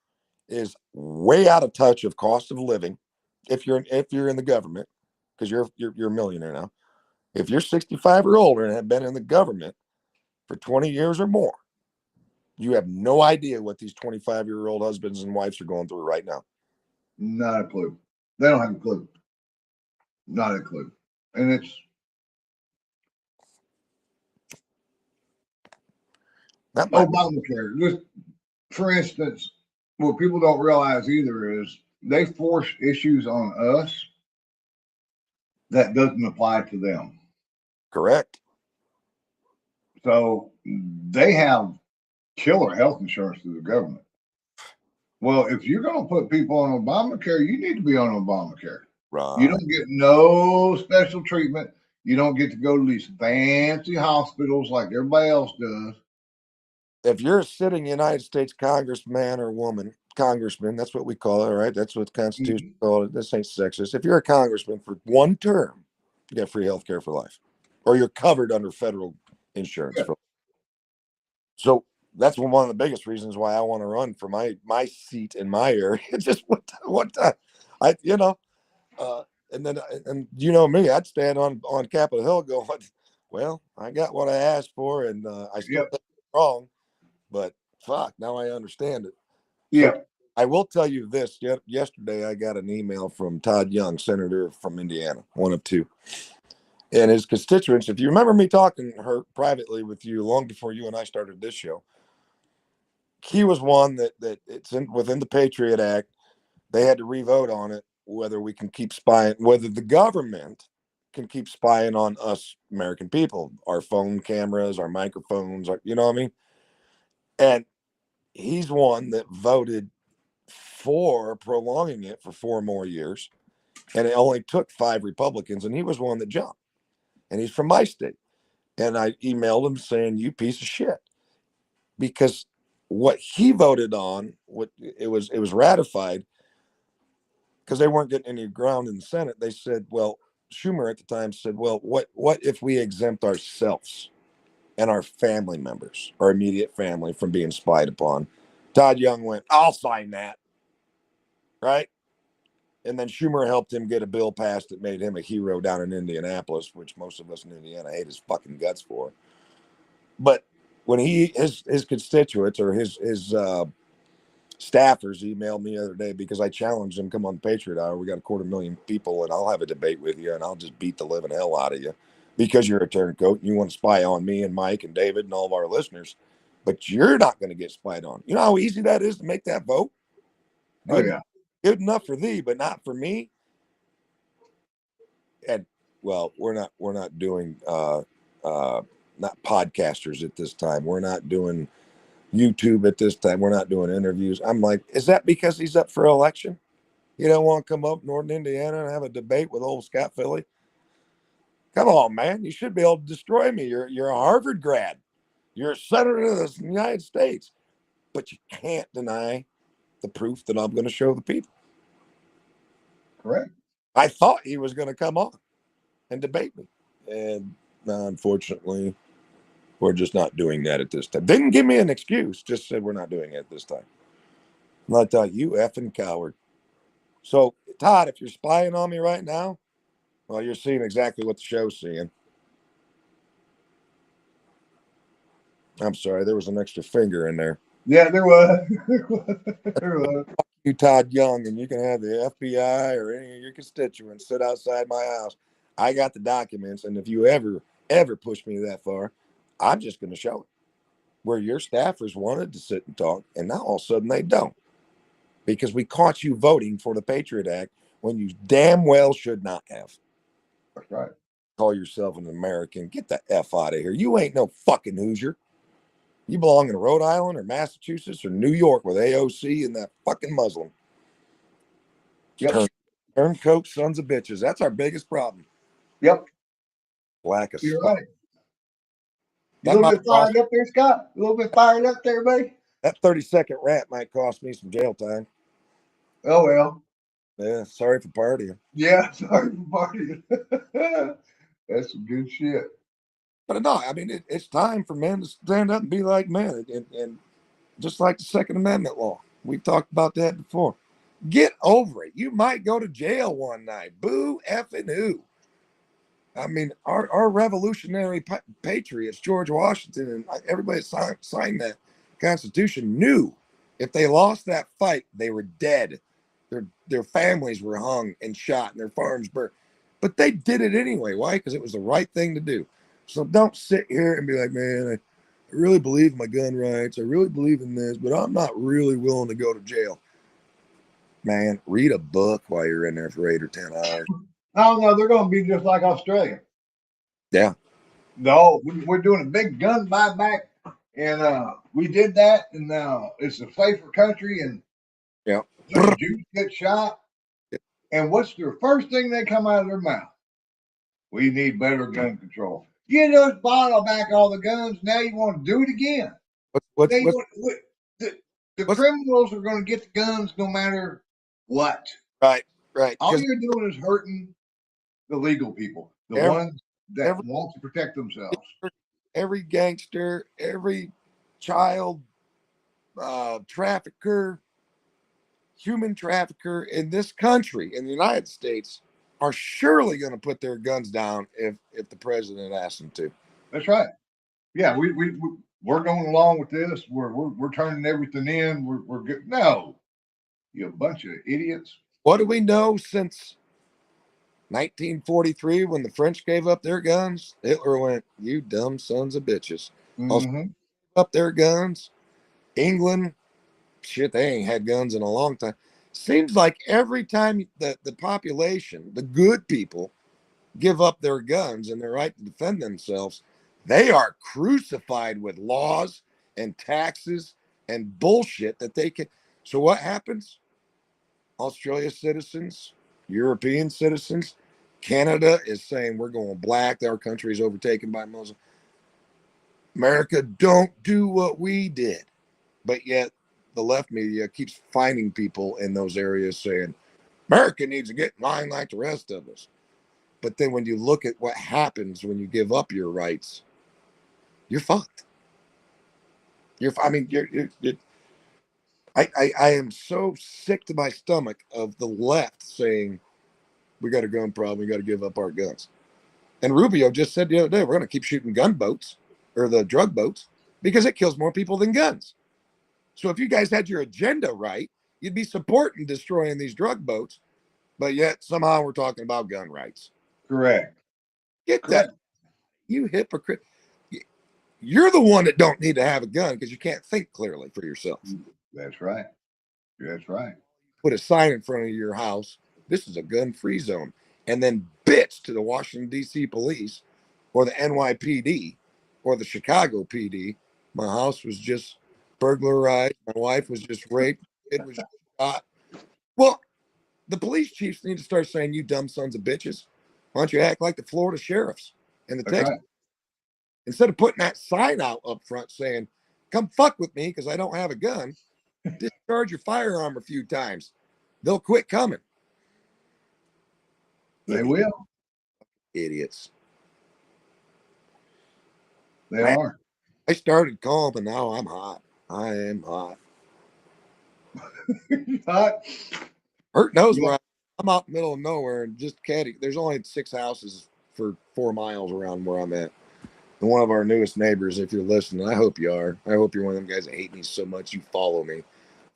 is way out of touch of cost of living. If you're in the government, because you're a millionaire now. If you're 65 or older and have been in the government for 20 years or more, you have no idea what these 25-year-old husbands and wives are going through right now. Not a clue. They don't have a clue. Not a clue. And it's That might Obamacare. Just for instance, what people don't realize either is they force issues on us that doesn't apply to them. correct. So they have killer health insurance through the government. Well, if you're going to put people on Obamacare, you need to be on Obamacare. Right. You don't get no special treatment. You don't get to go to these fancy hospitals like everybody else does. If you're a sitting United States congressman or woman, congressman, that's what we call it, right? That's what the Constitution called it. This ain't sexist. If you're a congressman for 1 term, you get free health care for life, or you're covered under federal insurance. Yeah. So that's one of the biggest reasons why I want to run for my seat in my area. Just what time and then you know me, I'd stand on Capitol Hill going, well, I got what I asked for, and I still think it's wrong, but fuck, now I understand it. Yeah. So I will tell you this. Yesterday, I got an email from Todd Young, senator from Indiana, one of 2. And his constituents, if you remember me talking privately with you long before you and I started this show, he was one that it's within the Patriot Act. They had to revote on it, whether we can keep spying, whether the government can keep spying on us American people, our phone cameras, our microphones, you know what I mean? And he's one that voted for prolonging it for 4 more years. And it only took 5 Republicans, and he was one that jumped. And he's from my state. And I emailed him saying, you piece of shit. Because what he voted on, it was ratified because they weren't getting any ground in the Senate. They said, well, Schumer at the time said, well, what if we exempt ourselves and our family members, our immediate family, from being spied upon? Todd Young went, I'll sign that. Right? And then Schumer helped him get a bill passed that made him a hero down in Indianapolis, which most of us in Indiana hate his fucking guts for. But when his constituents or his staffers emailed me the other day, because I challenged them, come on the Patriot Hour, we got 250,000 people, and I'll have a debate with you, and I'll just beat the living hell out of you because you're a turncoat and you want to spy on me and Mike and David and all of our listeners, but you're not going to get spied on. You know how easy that is to make that vote? Good, good enough for thee, but not for me. And well, we're not doing not podcasters at this time. We're not doing YouTube at this time. We're not doing interviews. I'm like, is that because he's up for election? You don't want to come up Northern Indiana and have a debate with old Scott Philly? Come on, man. You should be able to destroy me. You're a Harvard grad. You're a senator of the United States. But you can't deny the proof that I'm going to show the people. Correct. I thought he was going to come on and debate me. And unfortunately, we're just not doing that at this time. Didn't give me an excuse, just said we're not doing it at this time. And I thought, you effing coward. So, Todd, if you're spying on me right now, well, you're seeing exactly what the show's seeing. I'm sorry, there was an extra finger in there. Yeah, there was. There was. You, Todd Young, and you can have the FBI or any of your constituents sit outside my house. I got the documents, and if you ever push me that far, I'm just going to show it. Where your staffers wanted to sit and talk, and now all of a sudden they don't. Because we caught you voting for the Patriot Act when you damn well should not have. That's right. Call yourself an American. Get the F out of here. You ain't no fucking Hoosier. You belong in Rhode Island or Massachusetts or New York with AOC and that fucking Muslim. Yep. Turncoat sons of bitches. That's our biggest problem. Yep, Lack of you're spunk. right. You a That little might bit cost fired up there, Scott? A little bit fired up there, buddy? that 30-second rant might cost me some jail time. Oh, well. Yeah, sorry for partying. Yeah, sorry for partying. That's some good shit. But no, I mean, it's time for men to stand up and be like men. And just like the Second Amendment law, we've talked about that before. Get over it. You might go to jail one night. Boo effing who. I mean, our revolutionary patriots, George Washington, and everybody signed that Constitution, knew if they lost that fight, they were dead. Their families were hung and shot, and their farms burned. But they did it anyway. Why? Because it was the right thing to do. So don't sit here and be like, man, I really believe in my gun rights. I really believe in this, but I'm not really willing to go to jail. Man, read a book while you're in there for 8 or 10 hours. I don't know. They're going to be just like Australia. Yeah. No, we're doing a big gun buyback, and we did that, and it's a safer country, and Yeah. Jews get shot. And what's the first thing they come out of their mouth? We need better gun control. You just bottle back all the guns. Now you want to do it again. The criminals are going to get the guns no matter what. Right. All you're doing is hurting the legal people, the ones that want to protect themselves. Every gangster, every child trafficker, human trafficker in this country, in the United States, are surely going to put their guns down if the president asks them to. That's right. Yeah, we're going along with this. We're turning everything in. We're good. No, you a bunch of idiots. What do we know since 1943 when the French gave up their guns? Hitler went, "You dumb sons of bitches." Mm-hmm. Up their guns. England, shit, they ain't had guns in a long time. Seems like every time the population, the good people, give up their guns and their right to defend themselves, they are crucified with laws and taxes and bullshit that they can. So what happens? Australia citizens, European citizens, Canada is saying we're going black. Our country is overtaken by Muslims. America, don't do what we did. But yet the left media keeps finding people in those areas saying America needs to get in line like the rest of us. But then when you look at what happens when you give up your rights, you're fucked. I am so sick to my stomach of the left saying we got a gun problem, we got to give up our guns. And Rubio just said the other day, we're going to keep shooting gun boats or the drug boats because it kills more people than guns. So if you guys had your agenda right, you'd be supporting destroying these drug boats, but yet somehow we're talking about gun rights. Correct. Get that, you hypocrite. You're the one that don't need to have a gun because you can't think clearly for yourself. That's right. That's right. Put a sign in front of your house. This is a gun-free zone. And then bitch to the Washington, D.C. police or the NYPD or the Chicago PD. My house was just burglarized. My wife was just raped. It was shot. Well, the police chiefs need to start saying, you dumb sons of bitches. Why don't you act like the Florida sheriffs and the Texas? Right. Instead of putting that sign out up front saying, come fuck with me because I don't have a gun, discharge your firearm a few times. They'll quit coming. They will. Idiots. They are. I started calm and now I'm hot. I am hot. Hot? Hurt knows where I'm out in the middle of nowhere and just caddy. There's only 6 houses for 4 miles around where I'm at. And one of our newest neighbors, if you're listening, I hope you are. I hope you're one of them guys that hate me so much you follow me,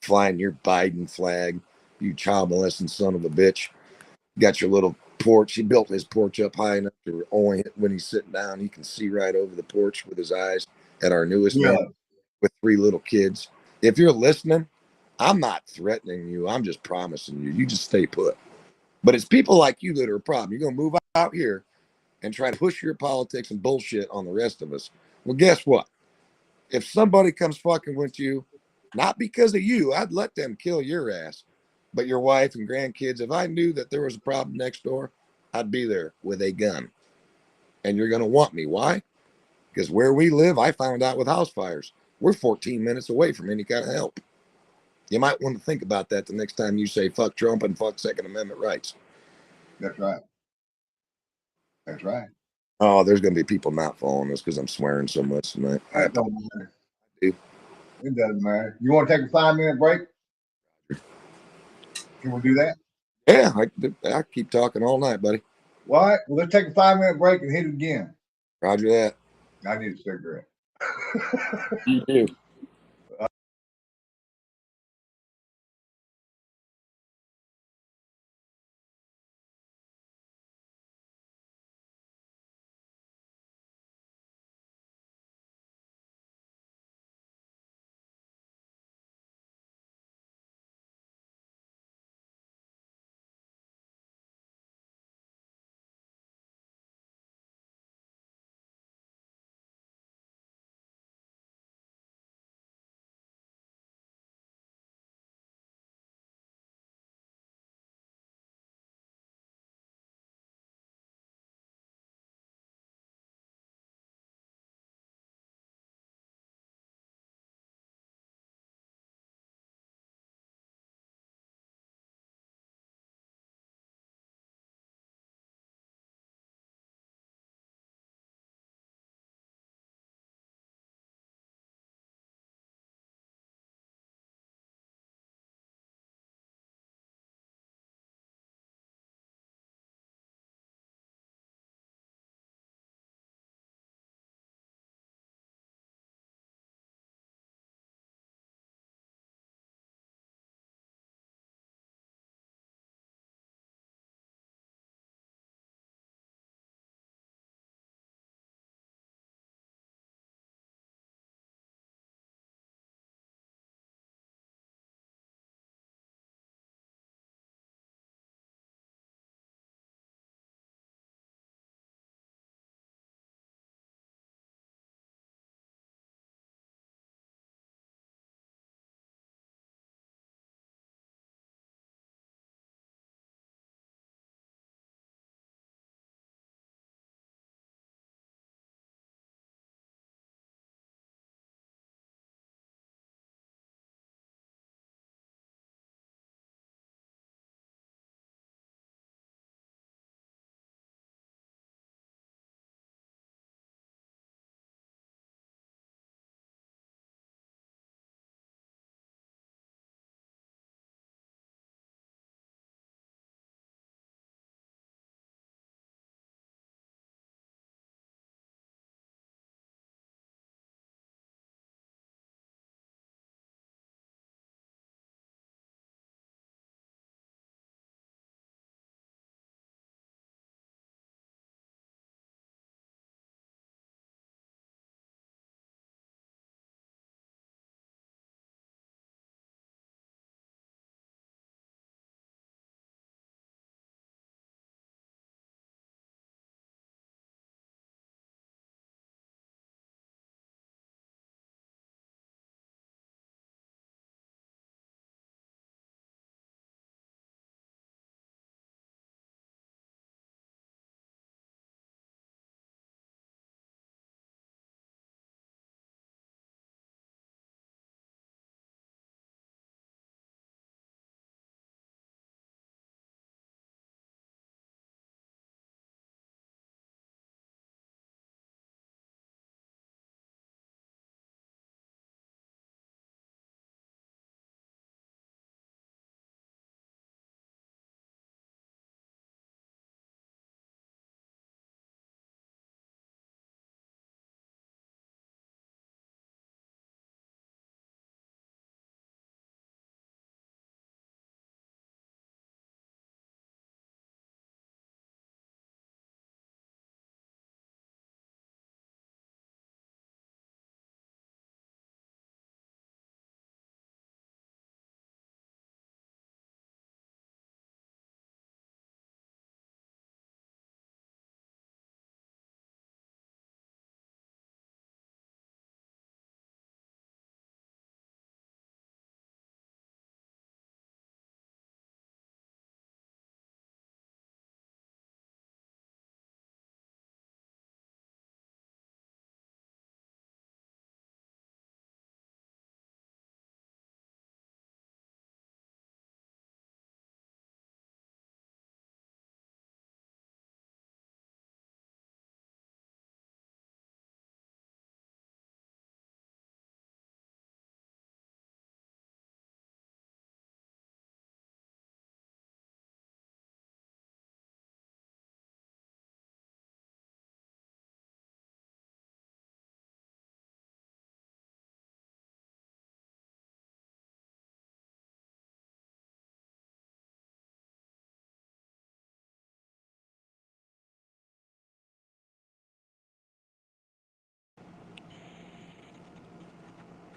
flying your Biden flag, you child molesting son of a bitch. You got your little porch. He built his porch up high enough to only when he's sitting down, he can see right over the porch with his eyes at our newest neighbor with 3 little kids. If you're listening, I'm not threatening you. I'm just promising you. You just stay put. But it's people like you that are a problem. You're going to move out here and try to push your politics and bullshit on the rest of us. Well, guess what? If somebody comes fucking with you, not because of you, I'd let them kill your ass. But your wife and grandkids, if I knew that there was a problem next door, I'd be there with a gun. And you're going to want me. Why? Because where we live, I found out with house fires, we're 14 minutes away from any kind of help. You might want to think about that the next time you say fuck Trump and fuck Second Amendment rights. That's right. That's right. Oh, there's going to be people not following this because I'm swearing so much tonight. That don't matter. do. It doesn't matter. You want to take a 5-minute break? Can we do that? Yeah, I keep talking all night, buddy. All right. Well, let's take a 5-minute break and hit it again. Roger that. I need a cigarette. You do.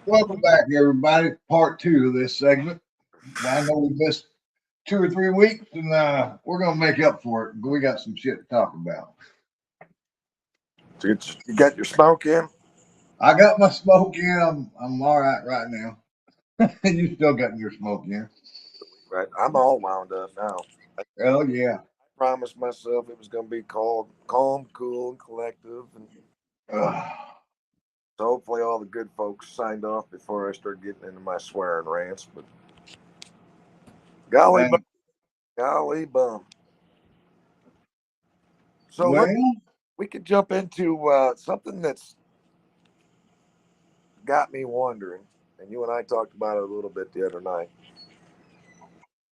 Welcome back, everybody. Part 2 of this segment. I know we missed 2 or 3 weeks, and we're gonna make up for it. We got some shit to talk about. You got your smoke in? I got my smoke in. I'm all right now. You still got your smoke in? Right. I'm all wound up now. Hell yeah. Promised myself it was going to be called calm, cool, and collective, and Ugh. so hopefully all the good folks signed off before I start getting into my swearing rants. But golly, Man, golly bum. So well, we could jump into something that's got me wondering, and you and I talked about it a little bit the other night.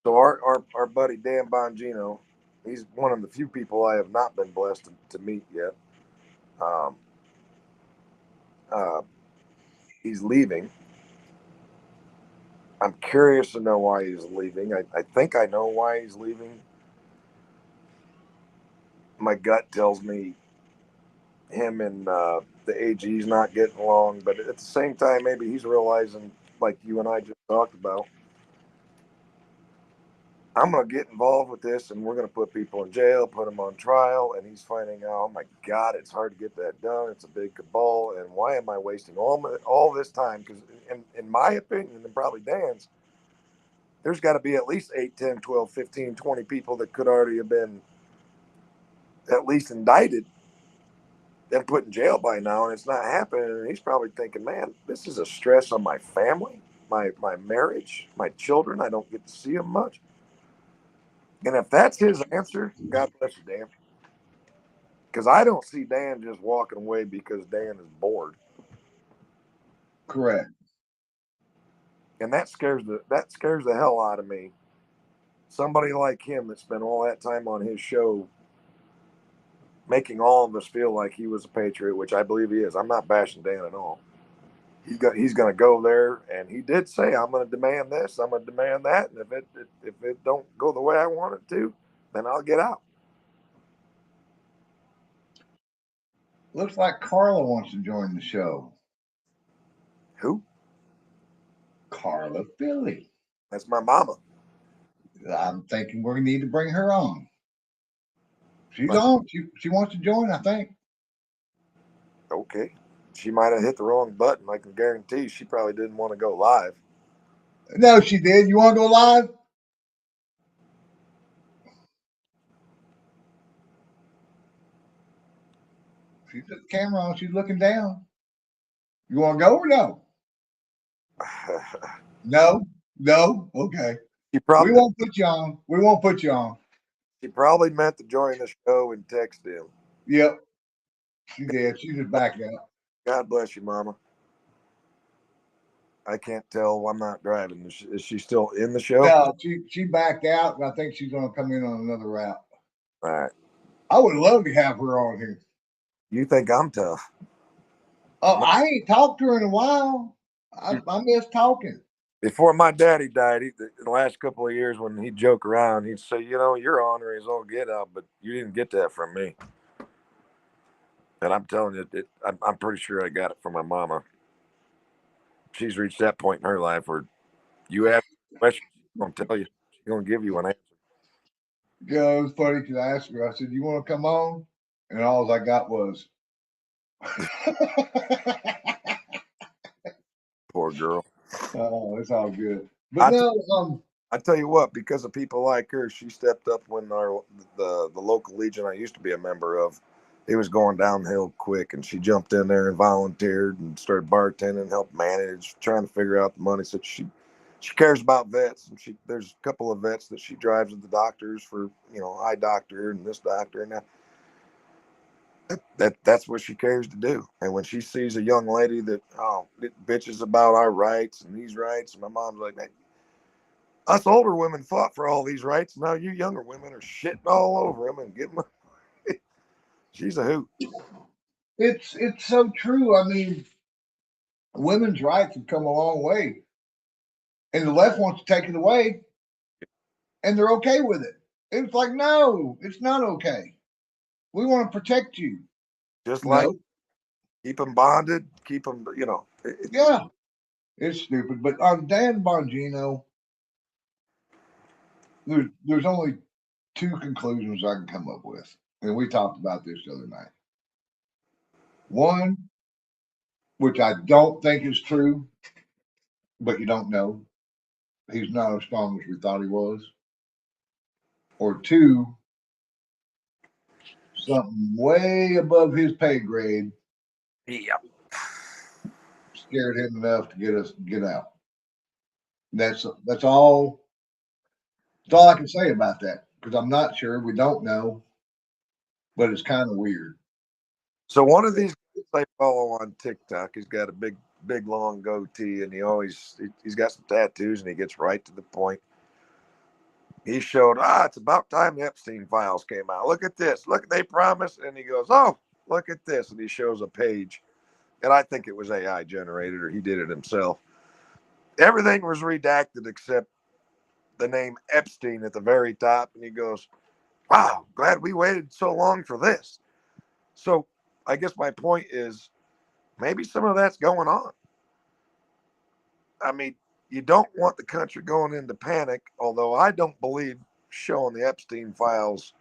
So our buddy Dan Bongino, he's one of the few people I have not been blessed to meet yet. Um, uh, he's leaving. I'm curious to know why he's leaving. I think I know why he's leaving. My gut tells me him and the AG's not getting along, but at the same time, maybe he's realizing, like you and I just talked about, I'm going to get involved with this and we're going to put people in jail, put them on trial. And he's finding out, oh my God, it's hard to get that done. It's a big cabal. And why am I wasting all this time? Because in my opinion, and probably Dan's, there's got to be at least 8, 10, 12, 15, 20 people that could already have been at least indicted and put in jail by now. And it's not happening. And he's probably thinking, man, this is a stress on my family, my marriage, my children. I don't get to see them much. And if that's his answer, God bless you, Dan. Because I don't see Dan just walking away because Dan is bored, correct. and that scares the hell out of me. Somebody like him that spent all that time on his show, making all of us feel like he was a patriot, which I believe he is. I'm not bashing Dan at all. He's going to go there, and he did say, "I'm going to demand this, I'm going to demand that, and if it don't go the way I want it to, then I'll get out." Looks like Carla wants to join the show. Who? Carla Philly. That's my mama. I'm thinking we need to bring her on. She's on. She wants to join, I think. Okay. She might have hit the wrong button. I can guarantee she probably didn't want to go live. No, she did. You want to go live? She's got the camera on. She's looking down. You want to go or no? No, no. Okay. She We probably won't put you on. We won't put you on. she probably meant to join the show and text him. Yep. She did. She just backed out. God bless you, Mama. I can't tell. I'm not driving. Is she still in the show? No, she backed out, and I think she's going to come in on another route. All right. I would love to have her on here. You think I'm tough? Oh, I ain't talked to her in a while. I miss talking. Before my daddy died, the last couple of years when he'd joke around, he'd say, your honor is all get out, but you didn't get that from me. And I'm telling you, I'm pretty sure I got it from my mama. She's reached that point in her life where you ask a question, she's going to tell you. She's going to give you an answer. Yeah, it was funny because I asked her, I said, "You want to come on?" And all I got was, Poor girl. "Oh, it's all good." But I tell you what, because of people like her, she stepped up when the local legion I used to be a member of, it was going downhill quick, and she jumped in there and volunteered and started bartending, helped manage, trying to figure out the money. So she cares about vets, and there's a couple of vets that she drives to the doctors for, eye doctor and this doctor and that. That's what she cares to do. And when she sees a young lady that it bitches about our rights and these rights, and my mom's like, hey, us older women fought for all these rights. Now you younger women are shitting all over them and getting. She's a hoot. it's so true. I mean, women's rights have come a long way, and the left wants to take it away, and they're okay with it. It's like, no, it's not okay. We want to protect you. Just like keep them bonded, keep them. Yeah. It's stupid. But on Dan Bongino, there's only two conclusions I can come up with. And we talked about this the other night. One, which I don't think is true, but you don't know. He's not as strong as we thought he was. Or two, something way above his pay grade Yep. scared him enough to get out. That's all. That's all I can say about that because I'm not sure. We don't know, but it's kind of weird. So one of these guys I follow on TikTok, he's got a big long goatee, and he's got some tattoos, and he gets right to the point. He showed, it's about time the Epstein files came out. Look at this. Look, they promised, and he goes, oh, look at this, and he shows a page, and I think it was AI generated, or he did it himself. Everything was redacted except the name Epstein at the very top, and he goes, wow, glad we waited so long for this. So I guess my point is maybe some of that's going on. I mean, you don't want the country going into panic, although I don't believe showing the Epstein files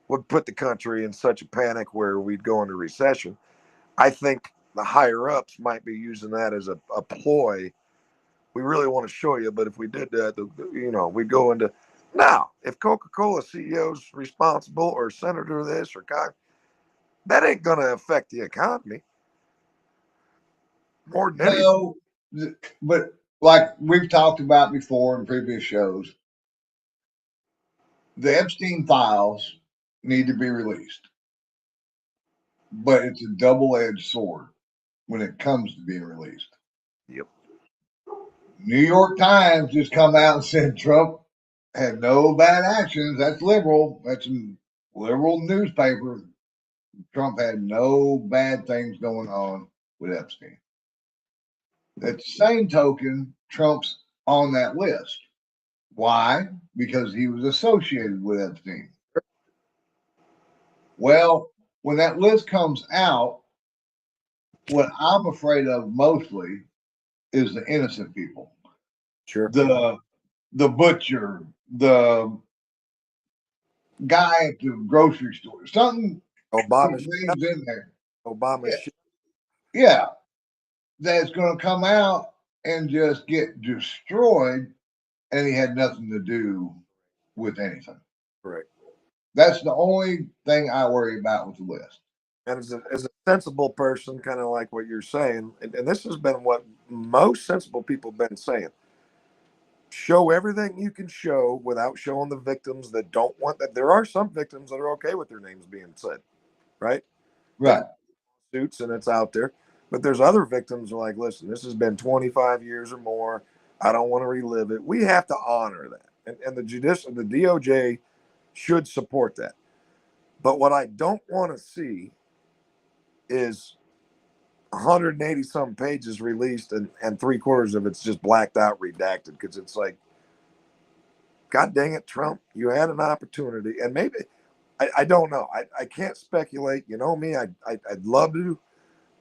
would put the country in such a panic where we'd go into recession. I think the higher ups might be using that as a ploy. We really want to show you, but if we did that, we go into now. If Coca-Cola CEO's responsible, or senator this or that ain't going to affect the economy more than anything. No, but like we've talked about before in previous shows, the Epstein files need to be released, but it's a double-edged sword when it comes to being released. Yep. New York Times just come out and said Trump had no bad actions. That's liberal. That's a liberal newspaper. Trump had no bad things going on with Epstein. At the same token, Trump's on that list. Why? Because he was associated with Epstein. Well, when that list comes out, what I'm afraid of mostly is the innocent people. Sure. The butcher, the guy at the grocery store, something Obama names in there. Obama Yeah, that's going to come out and just get destroyed, and he had nothing to do with anything. Correct. That's the only thing I worry about with the list. And as a sensible person, kind of like what you're saying, and this has been what most sensible people have been saying, show everything you can show without showing the victims that don't want that. There are some victims that are okay with their names being said, right? Right. Suits and it's out there. But there's other victims who are like, listen, this has been 25 years or more. I don't want to relive it. We have to honor that. And the DOJ should support that. But what I don't want to see is 180 some pages released and 3/4 of it's just blacked out, redacted, because it's like, God dang it, Trump, you had an opportunity. And maybe, I don't know. I can't speculate. You know me, I'd love to,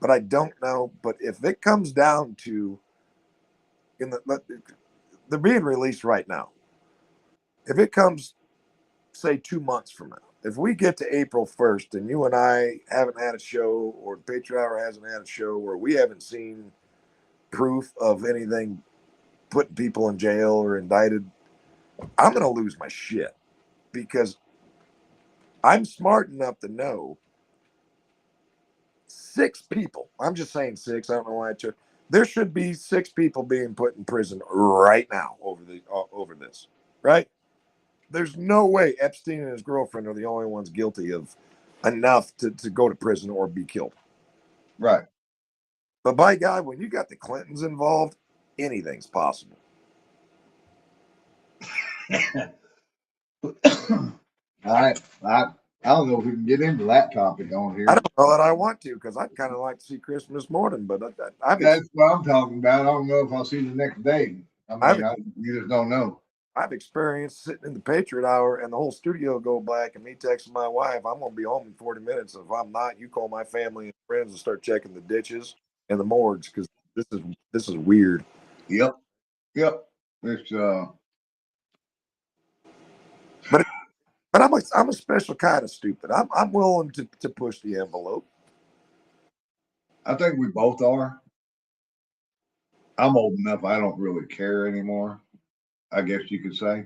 but I don't know. But if it comes down to, they're being released right now. If it comes, say, 2 months from now, if we get to April 1st and you and I haven't had a show, or the Patriot Hour hasn't had a show, where we haven't seen proof of anything putting people in jail or indicted, I'm going to lose my shit, because I'm smart enough to know 6 people. I'm just saying 6. I don't know why I chose. There should be 6 people being put in prison right now over this, right? There's no way Epstein and his girlfriend are the only ones guilty of enough to go to prison or be killed. Right. But by God, when you got the Clintons involved, anything's possible. I don't know if we can get into that topic on here. I don't know that I want to, because I'd kind of like to see Christmas morning, but that's what I'm talking about. I don't know if I'll see the next day. I mean, you just don't know. I've experienced sitting in the Patriot Hour and the whole studio go black, and me texting my wife, I'm going to be home in 40 minutes. If I'm not, you call my family and friends and start checking the ditches and the morgues, because this is weird. Yep. Yep. It's But but I'm a special kind of stupid. I'm willing to push the envelope. I think we both are. I'm old enough. I don't really care anymore. I guess you could say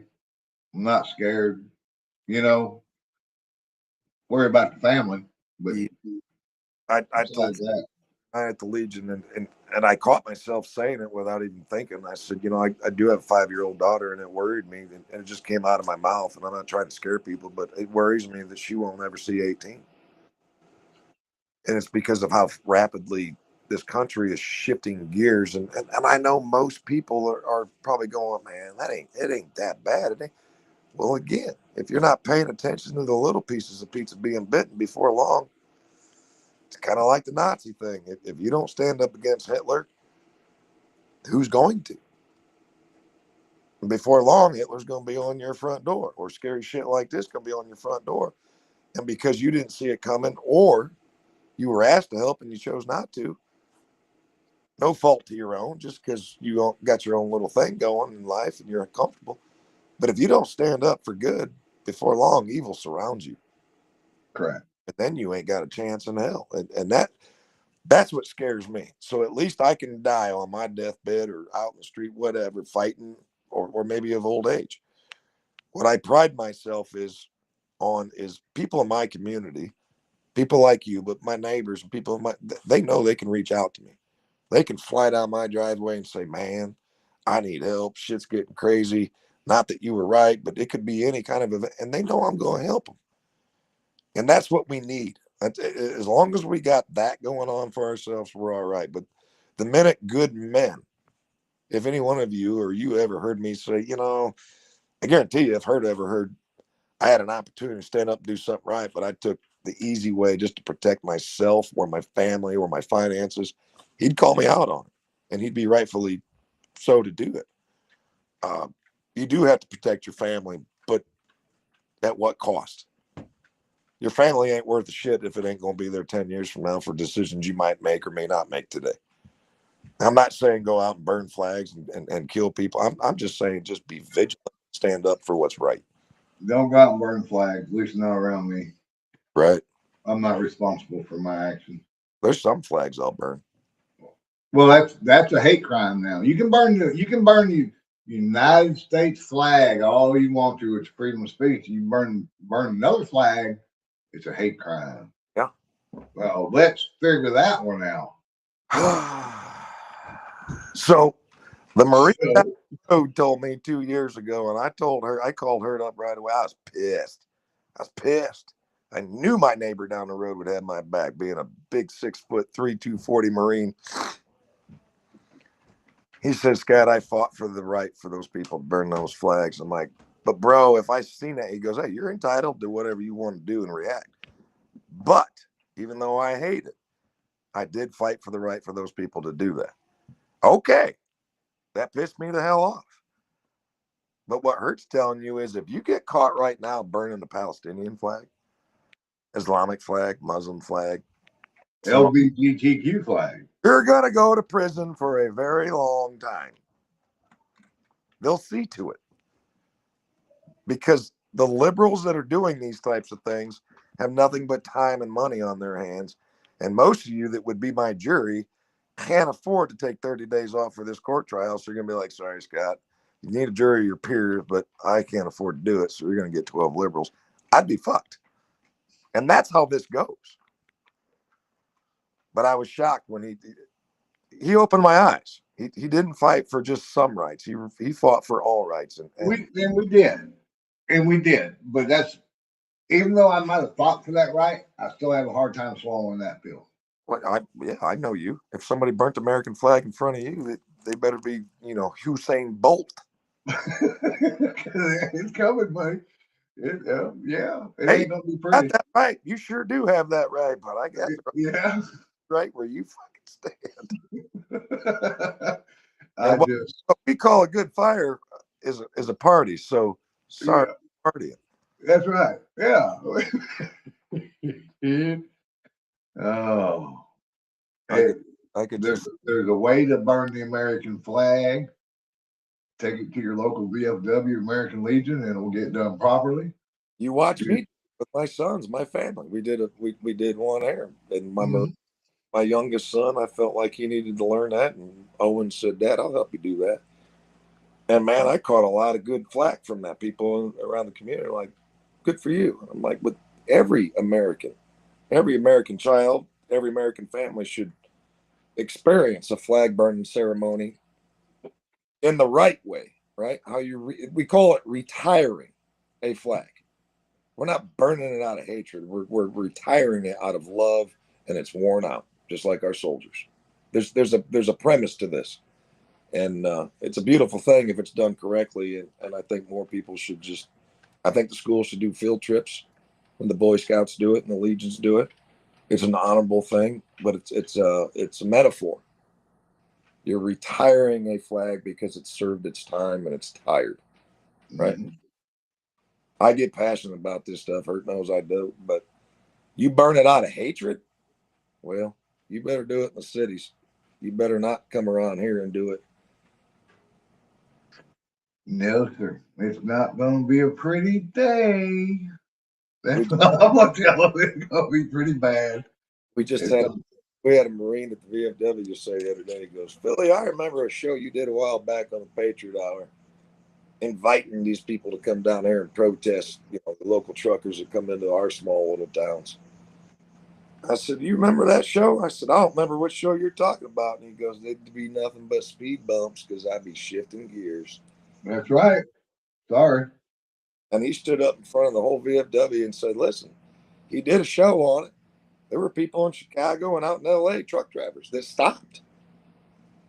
I'm not scared. You know, worry about the family, but Yeah, I told besides that, I at the Legion, and I caught myself saying it without even thinking. I said, I do have a 5-year-old daughter, and it worried me, and it just came out of my mouth. And I'm not trying to scare people, but it worries me that she won't ever see 18, and it's because of how rapidly this country is shifting gears. And I know most people are probably going, man, it ain't that bad. It ain't. Well, again, if you're not paying attention to the little pieces of pizza being bitten before long, it's kind of like the Nazi thing. If you don't stand up against Hitler, who's going to? Before long, Hitler's going to be on your front door, or scary shit like this going to be on your front door. And because you didn't see it coming, or you were asked to help and you chose not to, no fault to your own, just because you got your own little thing going in life and you're uncomfortable. But if you don't stand up for good, before long, evil surrounds you. correct. And then you ain't got a chance in hell. And that's what scares me. So at least I can die on my deathbed or out in the street, whatever, fighting, or maybe of old age. What I pride myself is people in my community, people like you, but my neighbors and people in they know they can reach out to me. They can fly down my driveway and say, man, I need help. Shit's getting crazy. Not that you were right, but it could be any kind of event. And they know I'm going to help them. And that's what we need. As long as we got that going on for ourselves, we're all right. But the minute good men, if any one of you or you ever heard me say, I guarantee you, if Hurt ever heard I had an opportunity to stand up and do something right, but I took the easy way just to protect myself or my family or my finances, he'd call me out on it. And he'd be rightfully so to do it. Uh, you do have to protect your family, but at what cost? Your family ain't worth a shit if it ain't going to be there 10 years from now for decisions you might make or may not make today. I'm not saying go out and burn flags and kill people. I'm just saying just be vigilant, stand up for what's right. Don't go out and burn flags. At least not around me. Right? I'm not responsible for my actions. There's some flags I'll burn. Well, that's a hate crime now. You can burn the United States flag all you want to. It's freedom of speech. You burn another flag, it's a hate crime. Yeah. Well, let's figure that one out. So the Marine So, code told me 2 years ago, and I called her up right away. I was pissed. I was pissed. I knew my neighbor down the road would have my back, being a big 6'3", 240 Marine. He says, Scott, I fought for the right for those people to burn those flags. I'm like, but bro, if I seen that, he goes, hey, you're entitled to whatever you want to do and react. But even though I hate it, I did fight for the right for those people to do that. Okay. That pissed me the hell off. But what Hurt's telling you is if you get caught right now burning the Palestinian flag, Islamic flag, Muslim flag, LGBTQ flag. you're going to go to prison for a very long time. They'll see to it. Because the liberals that are doing these types of things have nothing but time and money on their hands. And most of you that would be my jury can't afford to take 30 days off for this court trial. So you're going to be like, sorry, Scott, you need a jury of your peers, but I can't afford to do it. So you're going to get 12 liberals. I'd be fucked. And that's how this goes. But I was shocked when he opened my eyes. He didn't fight for just some rights. He fought for all rights. We did. But that's even though I might have fought for that right, I still have a hard time swallowing that pill. Well, I know you. If somebody burnt the American flag in front of you, they better be, Usain Bolt. It's coming, buddy. Yeah, it Hey, ain't gonna be got pretty. that right. You sure do have that right, but I got the Yeah. right where you fucking stand. I And what just, we call a good fire is a party. So sorry, yeah, partying. that's right. Yeah. Oh, I hey, get I could There's a way to burn the American flag. Take it to your local VFW, American Legion, and it'll get done properly. You watch me with my sons, my family. We did one there, and my youngest son, I felt like he needed to learn that, and Owen said, "Dad, I'll help you do that." And man, I caught a lot of good flack from that. People around the community are like, "Good for you." I'm like, "But every American child, every American family should experience a flag burning ceremony in the right way, right? We call it retiring a flag. We're not burning it out of hatred. We're retiring it out of love, and it's worn out, just like our soldiers. There's a premise to this, and it's a beautiful thing if it's done correctly. And I think more people should just. I think the school should do field trips when the Boy Scouts do it and the Legions do it. It's an honorable thing, but it's a metaphor. You're retiring a flag because it's served its time and it's tired, right? Mm-hmm. I get passionate about this stuff. Hurt knows I do, but you burn it out of hatred, well, you better do it in the cities. You better not come around here and do it. No, sir. It's not going to be a pretty day. That's what I'm going to tell them. It's going to be pretty bad. We had a Marine at the VFW say the other day. He goes, "Philly, I remember a show you did a while back on the Patriot Hour, inviting these people to come down here and protest, the local truckers that come into our small little towns." I said, "You remember that show?" I said, "I don't remember what show you're talking about." And he goes, "It'd be nothing but speed bumps because I'd be shifting gears." That's right. Sorry. And he stood up in front of the whole VFW and said, "Listen, he did a show on it. There were people in Chicago and out in LA, truck drivers, that stopped.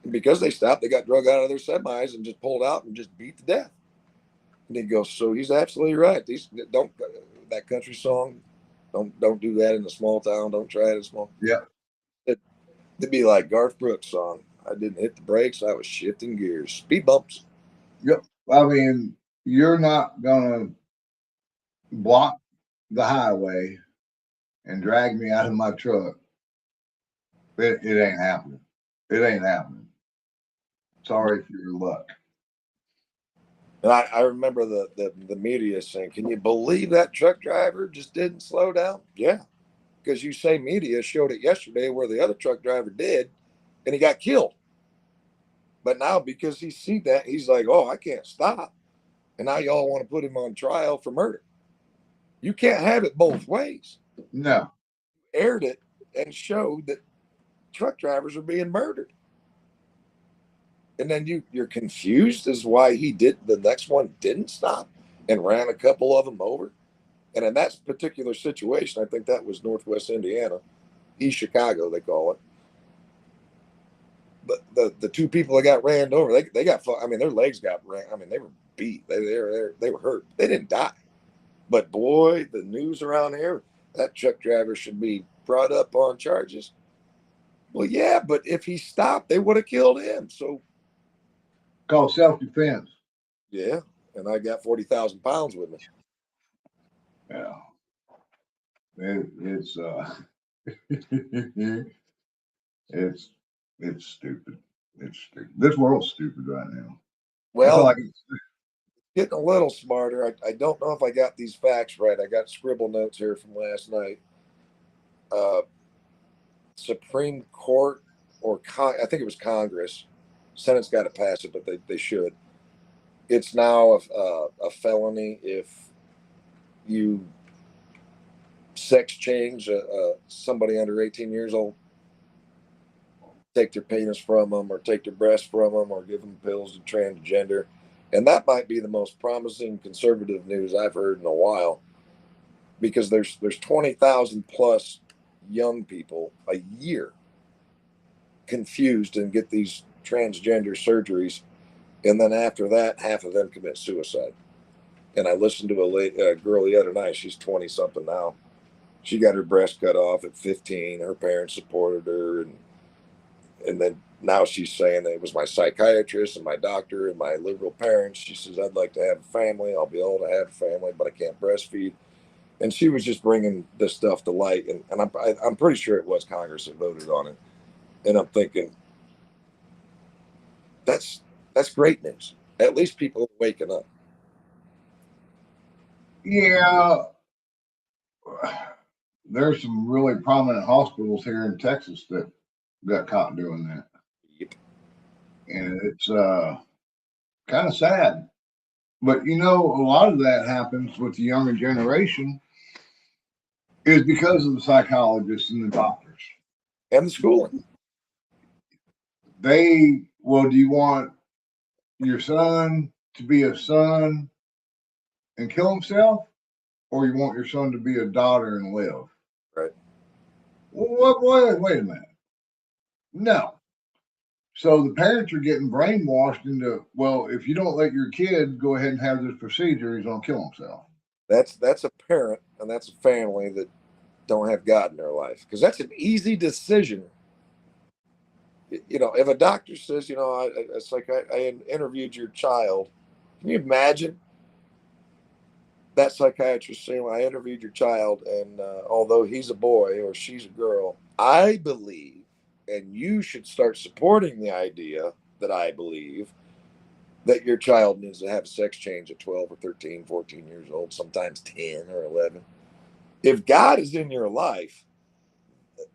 And because they stopped, they got drug out of their semis and just pulled out and just beat to death." And he goes, "So he's absolutely right. These don't that country song, don't do that in a small town. Don't try it in small." Yeah. It'd be like Garth Brooks' song. I didn't hit the brakes. I was shifting gears. Speed bumps. Yep. I mean, you're not going to block the highway and drag me out of my truck. It ain't happening. It ain't happening. Sorry for your luck. And I remember the media saying, "Can you believe that truck driver just didn't slow down?" Yeah, because you say media showed it yesterday where the other truck driver did, and he got killed. But now because he see that, he's like, "Oh, I can't stop," and now y'all want to put him on trial for murder. You can't have it both ways. No. Aired it and showed that truck drivers are being murdered. And then you're confused as why the next one didn't stop and ran a couple of them over. And in that particular situation, I think that was Northwest Indiana, East Chicago, they call it. But the two people that got ran over, they got, I mean, their legs got ran. I mean, they were beat. They were hurt. They didn't die. But boy, the news around here, that truck driver should be brought up on charges. Well, yeah, but if he stopped, they would have killed him. So, called self-defense. Yeah, and I got 40,000 pounds with me. Yeah, it's it's stupid. It's stupid. This world's stupid right now. Well, getting a little smarter. I don't know if I got these facts right. I got scribble notes here from last night. Supreme Court I think it was Congress. Senate's got to pass it, but they should. It's now a felony if you sex change somebody under 18 years old, take their penis from them or take their breast from them or give them pills to transgender. And that might be the most promising conservative news I've heard in a while, because there's 20,000 plus young people a year confused and get these transgender surgeries. And then after that, half of them commit suicide. And I listened to a girl the other night. She's 20 something now. She got her breast cut off at 15. Her parents supported her. And then now she's saying that it was my psychiatrist and my doctor and my liberal parents. She says, "I'd like to have a family. I'll be able to have a family, but I can't breastfeed." And she was just bringing this stuff to light. And I'm pretty sure it was Congress that voted on it. And I'm thinking, that's great news. At least people are waking up. Yeah, there's some really prominent hospitals here in Texas that got caught doing that, Yep. and it's kind of sad. But you know, a lot of that happens with the younger generation is because of the psychologists and the doctors. And the schooling. Well, do you want your son to be a son and kill himself, or you want your son to be a daughter and live? Right. Well, wait a minute. No. So the parents are getting brainwashed into, well, if you don't let your kid go ahead and have this procedure, he's going to kill himself. That's a parent and that's a family that don't have God in their life, because that's an easy decision. You know, if a doctor says, you know, it's like I interviewed your child. Can you imagine that psychiatrist saying, well, I interviewed your child, and although he's a boy or she's a girl, I believe, and you should start supporting the idea that I believe that your child needs to have a sex change at 12 or 13, 14 years old, sometimes 10 or 11. If God is in your life,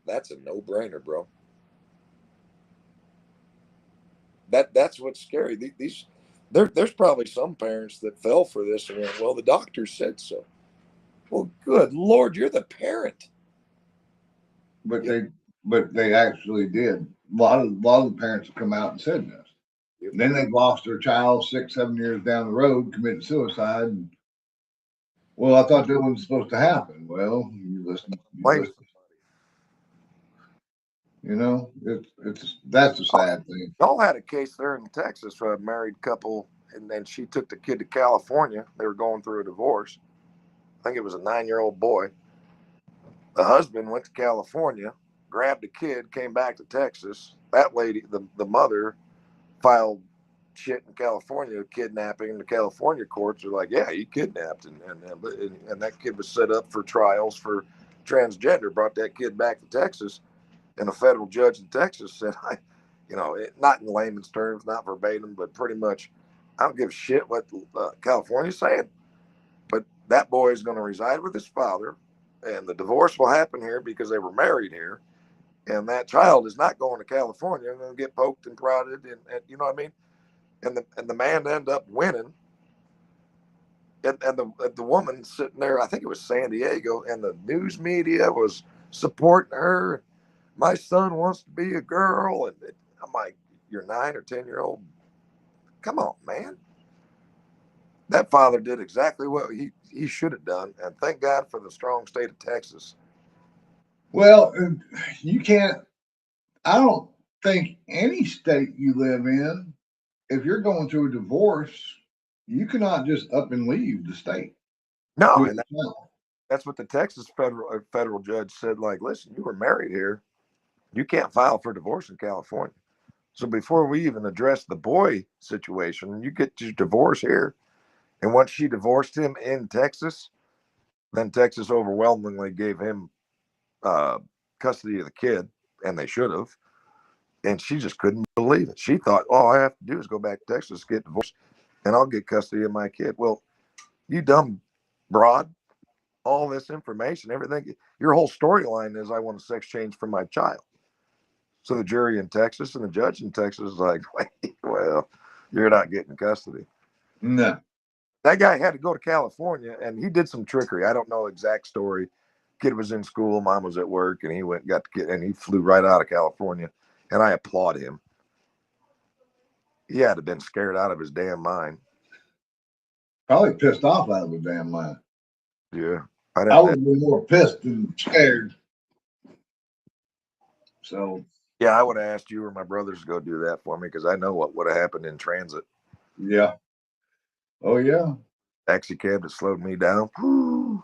that's a no brainer, bro. That's what's scary. There's probably some parents that fell for this and went, well, the doctor said so. Well, good Lord, you're the parent. But Yep. they actually did. A lot of the parents have come out and said this. Yep. And then they've lost their child 6, 7 years down the road, committing suicide. Well, I thought that wasn't supposed to happen. Well, you listen. You know, it's that's a sad thing. Y'all had a case there in Texas for a married couple, and then she took the kid to California. They were going through a divorce. I think it was a 9-year-old boy. The husband went to California, grabbed the kid, came back to Texas. That lady, the mother, filed shit in California, kidnapping. And the California courts are like, yeah, he kidnapped, and that kid was set up for trials for transgender. Brought that kid back to Texas, and a federal judge in Texas said, not in layman's terms, not verbatim, but pretty much, I don't give a shit what California's saying, but that boy is going to reside with his father, and the divorce will happen here because they were married here, and that child is not going to California and going to get poked and prodded, and you know what I mean? And the man ended up winning, and the woman sitting there, I think it was San Diego, and the news media was supporting her. My son wants to be a girl, and I'm like, you're 9 or 10 year old. Come on, man. That father did exactly what he should have done, and thank God for the strong state of Texas. Well, you can't. I don't think any state you live in, if you're going through a divorce, you cannot just up and leave the state. No, and that's what the Texas federal judge said. Like, listen, you were married here. You can't file for divorce in California. So before we even address the boy situation, you get your divorce here. And once she divorced him in Texas, then Texas overwhelmingly gave him custody of the kid, and they should have. And she just couldn't believe it. She thought, all I have to do is go back to Texas, get divorced, and I'll get custody of my kid. Well, you dumb broad, all this information, everything, your whole storyline is I want a sex change for my child. So the jury in Texas and the judge in Texas is like, wait, well, you're not getting custody. No. That guy had to go to California, and he did some trickery. I don't know the exact story. Kid was in school, mom was at work, and he went and got the kid, and he flew right out of California. And I applaud him. He had to have been scared out of his damn mind. Probably pissed off out of his damn mind. Yeah. I would be more pissed than scared. So. Yeah, I would have asked you or my brothers to go do that for me, because I know what would have happened in transit. Yeah. Oh, yeah. Taxi cab that slowed me down. Ooh.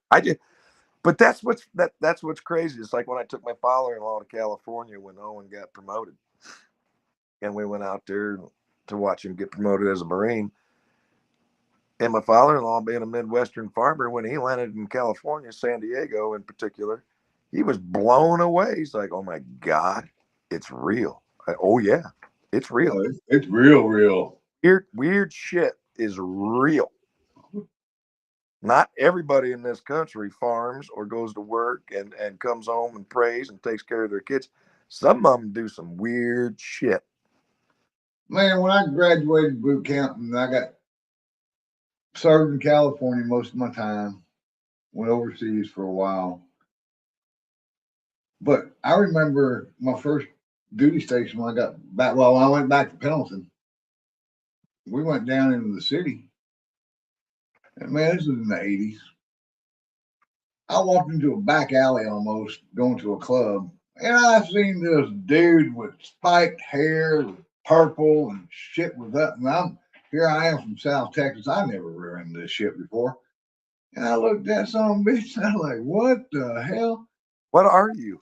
I just, but that's what's crazy. It's like when I took my father-in-law to California when Owen got promoted, and we went out there to watch him get promoted as a Marine. And my father-in-law, being a Midwestern farmer, when he landed in California, San Diego in particular, He was blown away. He's like, "Oh my God, it's real." Oh yeah, it's real. Oh, it's real, real. Weird shit is real. Not everybody in this country farms or goes to work and comes home and prays and takes care of their kids. Some of them do some weird shit. Man, when I graduated boot camp and I got served in California most of my time, went overseas for a while. But I remember my first duty station when I got back. Well, when I went back to Pendleton, we went down into the city. And man, this was in the 80s. I walked into a back alley almost going to a club, and I seen this dude with spiked hair, purple and shit was up. And here I am from South Texas. I never ran this shit before. And I looked at some bitch and I was like, what the hell? What are you?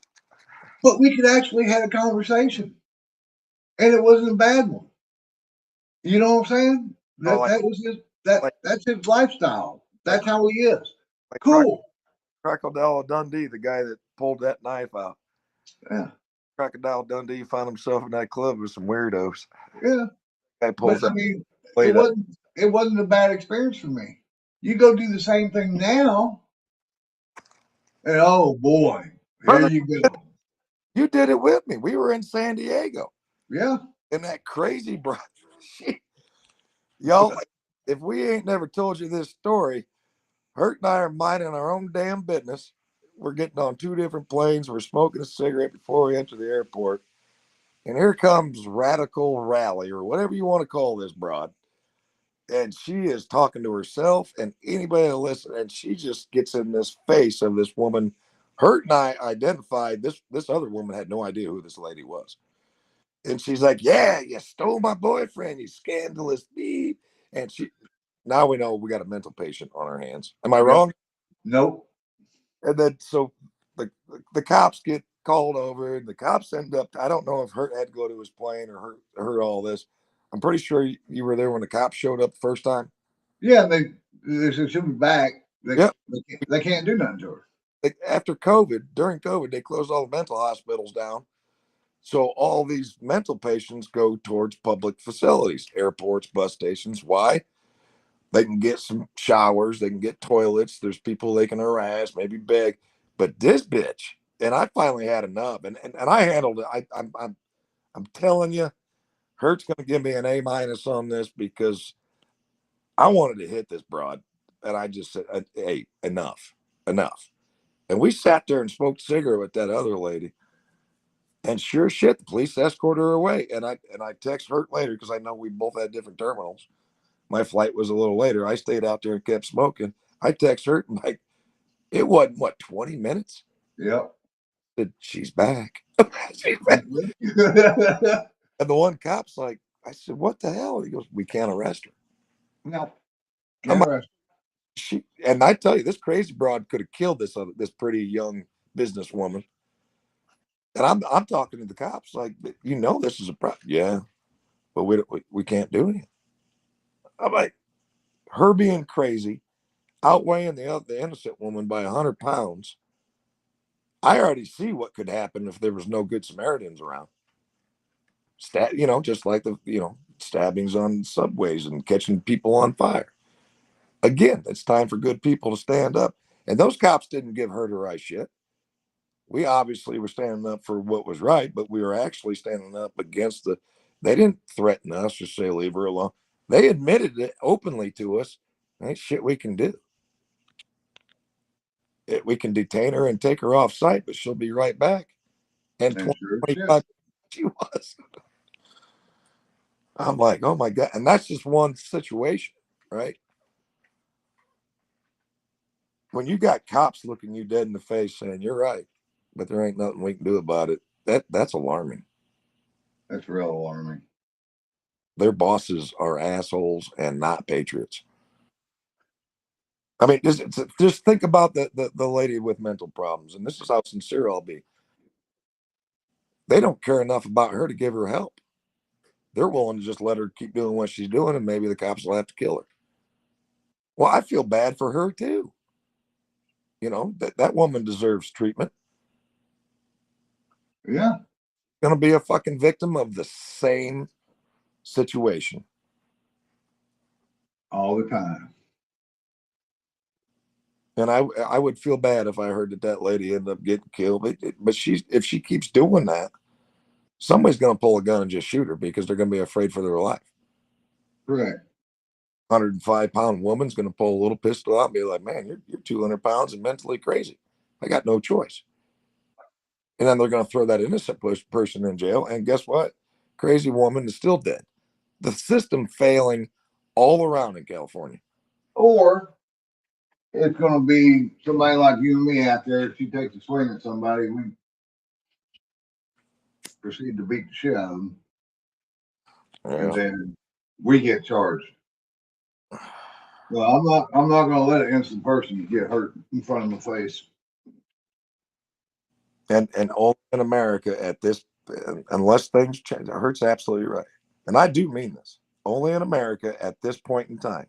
But we could actually had a conversation. And it wasn't a bad one. You know what I'm saying? Oh, like That was his like that's his lifestyle. like That's how he is. like Cool. Crocodile Dundee, the guy that pulled that knife out. Yeah. Crocodile Dundee found himself in that club with some weirdos. Yeah. Guy pulls But I that mean, blade up. it wasn't a bad experience for me. You go do the same thing now, and oh boy, here Brother, you go. you did it with me. We were in San Diego. Yeah. And that crazy bro. Y'all, if we ain't never told you this story, Hurt and I are minding our own damn business. We're getting on two different planes. We're smoking a cigarette before we enter the airport. And here comes Radical Rally, or whatever you want to call this broad. And she is talking to herself and anybody that listen. And she just gets in this face of this woman. Hurt and I identified this other woman had no idea who this lady was. And she's like, "Yeah, you stole my boyfriend, you scandalous thief." And now we know we got a mental patient on our hands. Am I Yep. wrong? Nope. And then so the cops get called over, and the cops end up. I don't know if Hurt had to go to his plane or heard all this. I'm pretty sure you were there when the cops showed up the first time. Yeah, they said she'll be back. Yep. They can't do nothing to her. After COVID, during COVID, they closed all the mental hospitals down. So all these mental patients go towards public facilities, airports, bus stations. Why? They can get some showers, they can get toilets. There's people they can harass, maybe beg. But this bitch, and I finally had enough, and I handled it. I'm telling you, Hurt's going to give me an A- on this because I wanted to hit this broad, and I just said, "Hey, enough." And we sat there and smoked a cigarette with that other lady. And sure shit, the police escorted her away. And I text Hurt later because I know we both had different terminals. My flight was a little later. I stayed out there and kept smoking. I text Hurt and like it wasn't what 20 minutes. Yep. Said, she's back. She's back. And the one cop's like, I said, "What the hell?" He goes, "We can't arrest her." No. I'm like, Interesting. and I tell you, this crazy broad could have killed this pretty young businesswoman. And I'm talking to the cops like, this is a problem. Yeah, but we can't do anything. I'm like, her being crazy, outweighing the innocent woman by 100 pounds. I already see what could happen if there was no good Samaritans around. Just like the stabbings on subways and catching people on fire. Again, it's time for good people to stand up. And those cops didn't give her the right shit. We obviously were standing up for what was right, but we were actually standing up against the. They didn't threaten us or say leave her alone. They admitted it openly to us. Ain't shit we can do. We can detain her and take her off site, but she'll be right back. And And sure shit. 25 she was. I'm like, oh my God. And that's just one situation, right? When you got cops looking you dead in the face saying you're right, but there ain't nothing we can do about it, that's alarming. That's real alarming. Their bosses are assholes and not patriots. I mean, just think about the lady with mental problems, and this is how sincere I'll be. They don't care enough about her to give her help. They're willing to just let her keep doing what she's doing, and maybe the cops will have to kill her. Well, I feel bad for her too. That woman deserves treatment. Yeah, Going to be a fucking victim of the same situation all the time. And I would feel bad if I heard that lady ended up getting killed. But if she keeps doing that, somebody's going to pull a gun and just shoot her because they're going to be afraid for their life. Correct. 105-pound woman's going to pull a little pistol out and be like, "Man, you're 200 pounds and mentally crazy. I got no choice." And then they're going to throw that innocent person in jail. And guess what? Crazy woman is still dead. The system failing all around in California. Or it's going to be somebody like you and me out there. If she takes a swing at somebody, we proceed to beat the shit out of them, and Yeah. then we get charged. Well, I'm not going to let an innocent person get hurt in front of my face. And only in America at this, unless things change. Hurt's absolutely right, and I do mean this. Only in America at this point in time,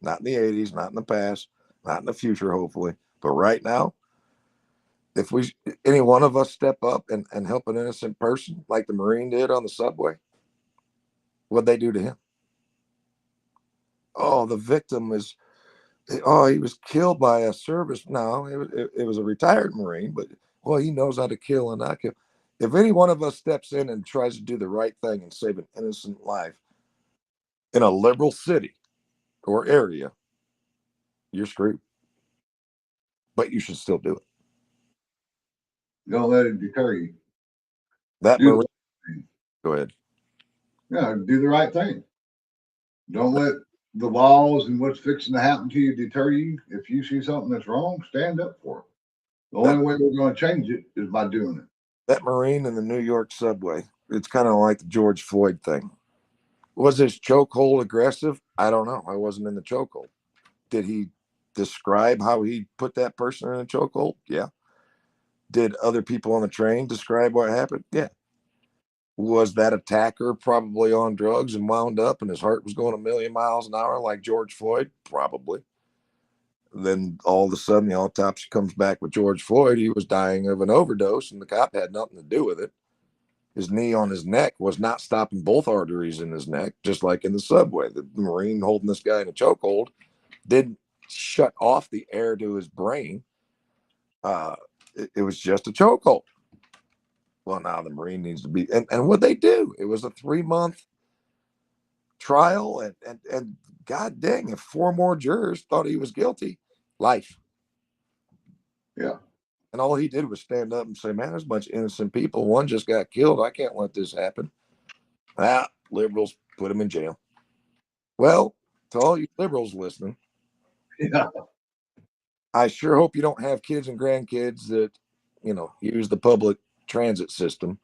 not in the '80s, not in the past, not in the future, hopefully, but right now, if any one of us step up and help an innocent person like the Marine did on the subway, what'd they do to him? Oh, the victim is. Oh, he was killed by a service. No, it was a retired Marine, but well, he knows how to kill and not kill. If any one of us steps in and tries to do the right thing and save an innocent life in a liberal city or area, you're screwed. But you should still do it. Don't let it deter you. That Do Marine, the thing. go ahead. Yeah, do the right thing. Don't let the laws and what's fixing to happen to you deter you. If you see something that's wrong, stand up for it. The only way we're going to change it is by doing it. That Marine in the New York subway, it's kind of like the George Floyd thing. Was his chokehold aggressive? I don't know. I wasn't in the chokehold. Did he describe how he put that person in a chokehold? Yeah. Did other people on the train describe what happened? Yeah. Was that attacker probably on drugs and wound up and his heart was going a million miles an hour like George Floyd? Probably. Then all of a sudden the autopsy comes back with George Floyd. He was dying of an overdose and the cop had nothing to do with it. His knee on his neck was not stopping both arteries in his neck, just like in the subway. The Marine holding this guy in a chokehold didn't shut off the air to his brain. It was just a chokehold. Well, now the Marine needs to be, and what they do, it was a 3-month trial, and God dang, if 4 more jurors thought he was guilty, life. Yeah. And all he did was stand up and say, "Man, there's a bunch of innocent people. One just got killed. I can't let this happen." Liberals put him in jail. Well, to all you liberals listening, Yeah. I sure hope you don't have kids and grandkids that, use the public transit system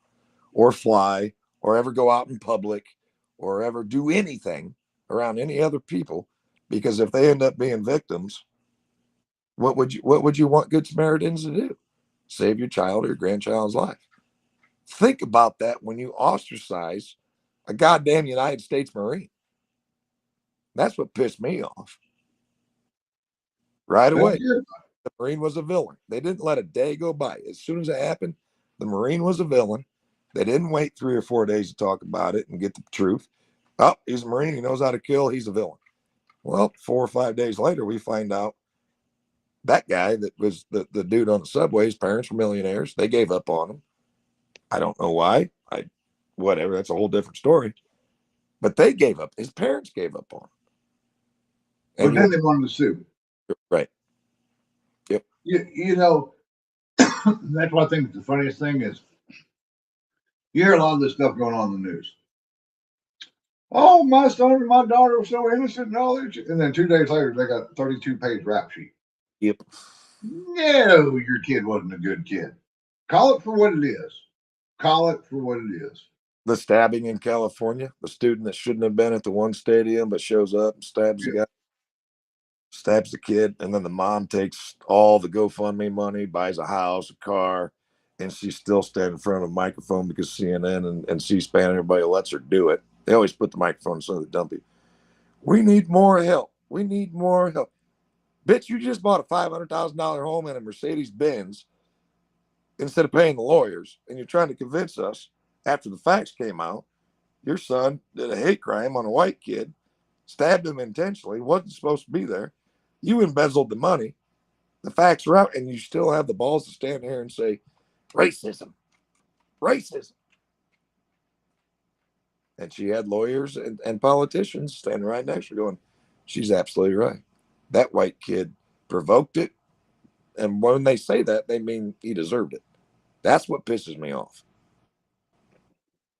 or fly or ever go out in public or ever do anything around any other people, because if they end up being victims, what would you want Good Samaritans to do? Save your child or your grandchild's life. Think about that when you ostracize a goddamn United States Marine. That's what pissed me off. Right That's away, good. the Marine was a villain. They didn't let a day go by. As soon as it happened, the Marine was a villain. They didn't wait 3 or 4 days to talk about it and get the truth. Oh, he's a Marine. He knows how to kill. He's a villain. Well, 4 or 5 days later, we find out that guy that was the dude on the subway, his parents were millionaires. They gave up on him. I don't know why. Whatever. That's a whole different story. But they gave up. His parents gave up on him. But then they wanted to sue. Right. Yep. You know, that's what I think the funniest thing is. You hear a lot of this stuff going on in the news. Oh, my son and my daughter were so innocent and all that. And then 2 days later, they got a 32-page rap sheet. Yep. No, your kid wasn't a good kid. Call it for what it is. Call it for what it is. The stabbing in California, the student that shouldn't have been at the one stadium but shows up and stabs the guy, stabs the kid, and then the mom takes all the GoFundMe money, buys a house, a car, and she's still standing in front of a microphone because CNN and C-SPAN, everybody lets her do it. They always put the microphone in front of the dumpy. We need more help. We need more help. Bitch, you just bought a $500,000 home and a Mercedes Benz instead of paying the lawyers, and you're trying to convince us after the facts came out, your son did a hate crime on a white kid, stabbed him intentionally, wasn't supposed to be there. You embezzled the money. The facts are out, and you still have the balls to stand here and say, racism, racism. And she had lawyers and politicians standing right next to her going, she's absolutely right. That white kid provoked it. And when they say that, they mean he deserved it. That's what pisses me off.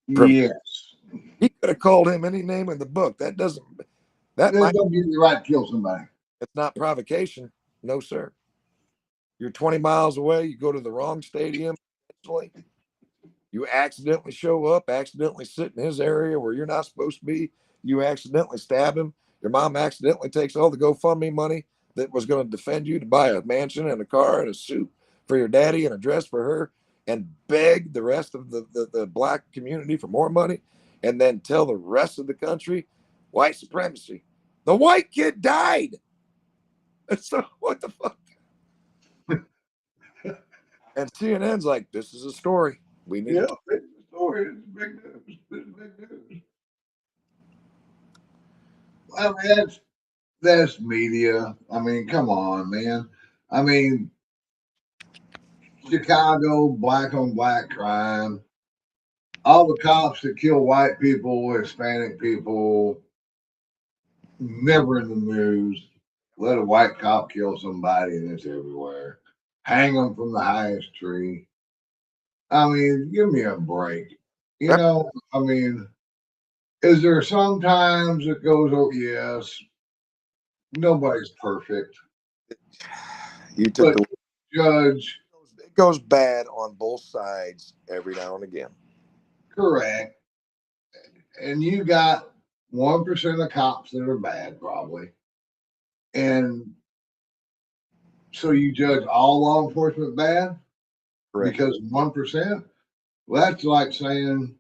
Yes. He could have called him any name in the book. That doesn't, that They might, don't give you the right to kill somebody. it's not provocation. No, sir. You're 20 miles away. You go to the wrong stadium. You accidentally show up, accidentally sit in his area where you're not supposed to be. You accidentally stab him. Your mom accidentally takes all the GoFundMe money that was going to defend you to buy a mansion and a car and a suit for your daddy and a dress for her and beg the rest of the black community for more money and then tell the rest of the country white supremacy. The white kid died. So what the fuck? And CNN's like, this is a story. We need to. It's a story. It's big news. It's big news. Well, that's media. I mean, come on, man. I mean, Chicago, black on black crime. All the cops that kill white people, Hispanic people, never in the news. Let a white cop kill somebody, and it's everywhere. Hang them from the highest tree. I mean, give me a break. You know, I mean, is there sometimes it goes, oh, yes, nobody's perfect. You took But judge, it goes bad on both sides every now and again. correct. And you got 1% of cops that are bad, probably. And so you judge all law enforcement bad Correct. because 1%? Well, that's like saying,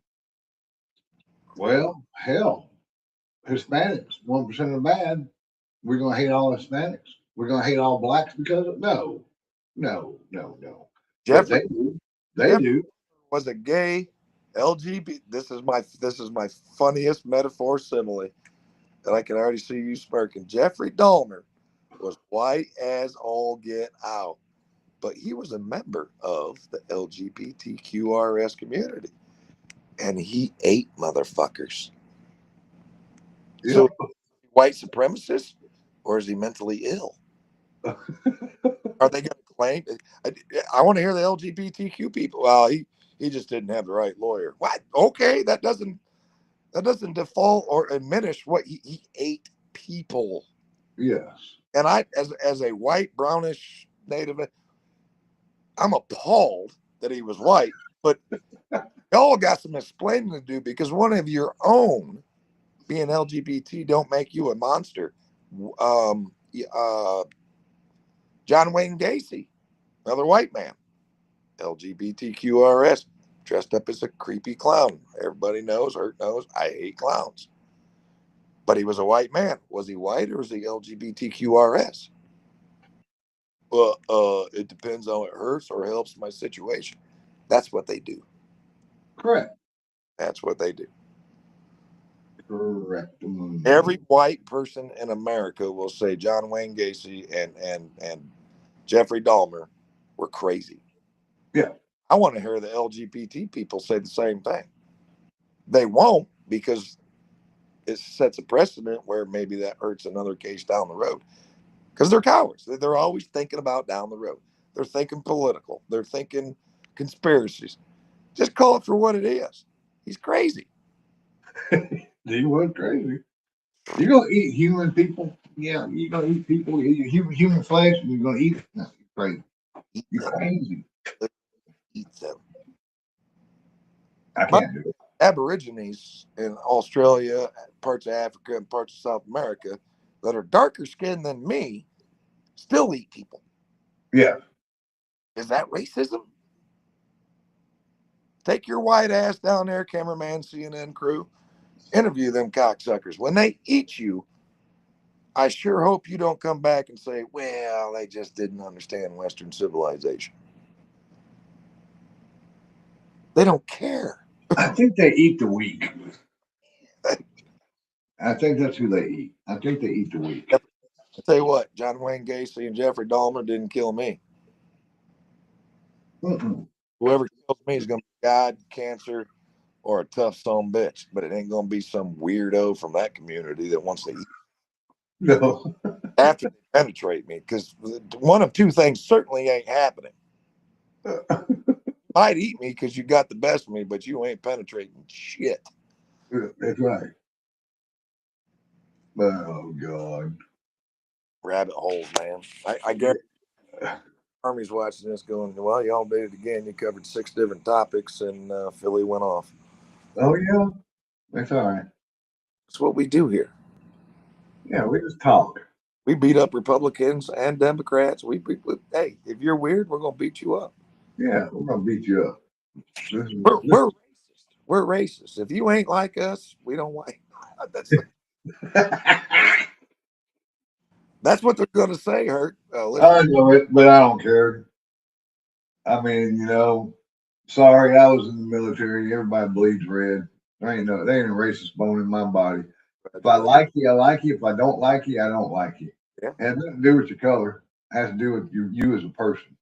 well, hell, Hispanics, 1% are bad. We're going to hate all Hispanics. We're going to hate all blacks because of no. But Jeffrey, they do. was a gay LGBT. This is my funniest metaphor simile, and I can already see you smirking. Jeffrey Dahmer was white as all get out, but he was a member of the LGBTQRS community, and he ate motherfuckers. Yep. So, white supremacist, or is he mentally ill? Are they going to claim? I want to hear the LGBTQ people. Well, he just didn't have the right lawyer. What? Okay, that doesn't default or diminish what he ate people. Yes. And I, as a white brownish native, I'm appalled that he was white. But y'all got some explaining to do because one of your own being LGBT don't make you a monster. John Wayne Gacy, another white man, LGBTQRS, dressed up as a creepy clown. Everybody knows, Hurt knows, I hate clowns. But he was a white man. Was he white or was he LGBTQRS? Well, it depends on it hurts or helps my situation. That's what they do. Correct. That's what they do. Correct. Every white person in America will say John Wayne Gacy and Jeffrey Dahmer were crazy. Yeah. I want to hear the LGBT people say the same thing. They won't because it sets a precedent where maybe that hurts another case down the road. Because they're cowards. They're always thinking about down the road. They're thinking political. They're thinking conspiracies. Just call it for what it is. He's crazy. He was crazy. You're gonna eat human people. Yeah, you're gonna eat people. Human flesh, and you're gonna eat it. No, you're crazy. You're crazy. Eat them. I can't do it. Aborigines in Australia, parts of Africa, and parts of South America that are darker skinned than me still eat people. Yeah. Is that racism? Take your white ass down there, cameraman, CNN crew. Interview them cocksuckers. When they eat you, I sure hope you don't come back and say, well, they just didn't understand Western civilization. They don't care. I think they eat the weak. I think that's who they eat. I think they eat the weak. I tell you what, John Wayne Gacy and Jeffrey Dahmer didn't kill me. Mm-mm. Whoever kills me is going to be God, cancer, or a tough son bitch. But it ain't going to be some weirdo from that community that wants to eat No. after they penetrate me. Because one of two things certainly ain't happening. Might eat me because you got the best of me, but you ain't penetrating shit. That's right. Oh God. Rabbit holes, man. I guarantee Army's watching this going, well, y'all did it again. You covered 6 different topics and Philly went off. Oh yeah. That's all right. That's what we do here. Yeah, we just talk. We beat up Republicans and Democrats. Hey, if you're weird, we're going to beat you up. Yeah, we're gonna beat you up. We're racist. We're racist. If you ain't like us, we don't like. That's what they're going to say, Hurt. I know it, but I don't care. I mean, sorry, I was in the military. Everybody bleeds red. There ain't a racist bone in my body. If I like you, I like you. If I don't like you, I don't like you. Yeah. It has nothing to do with your color. It has to do with you as a person.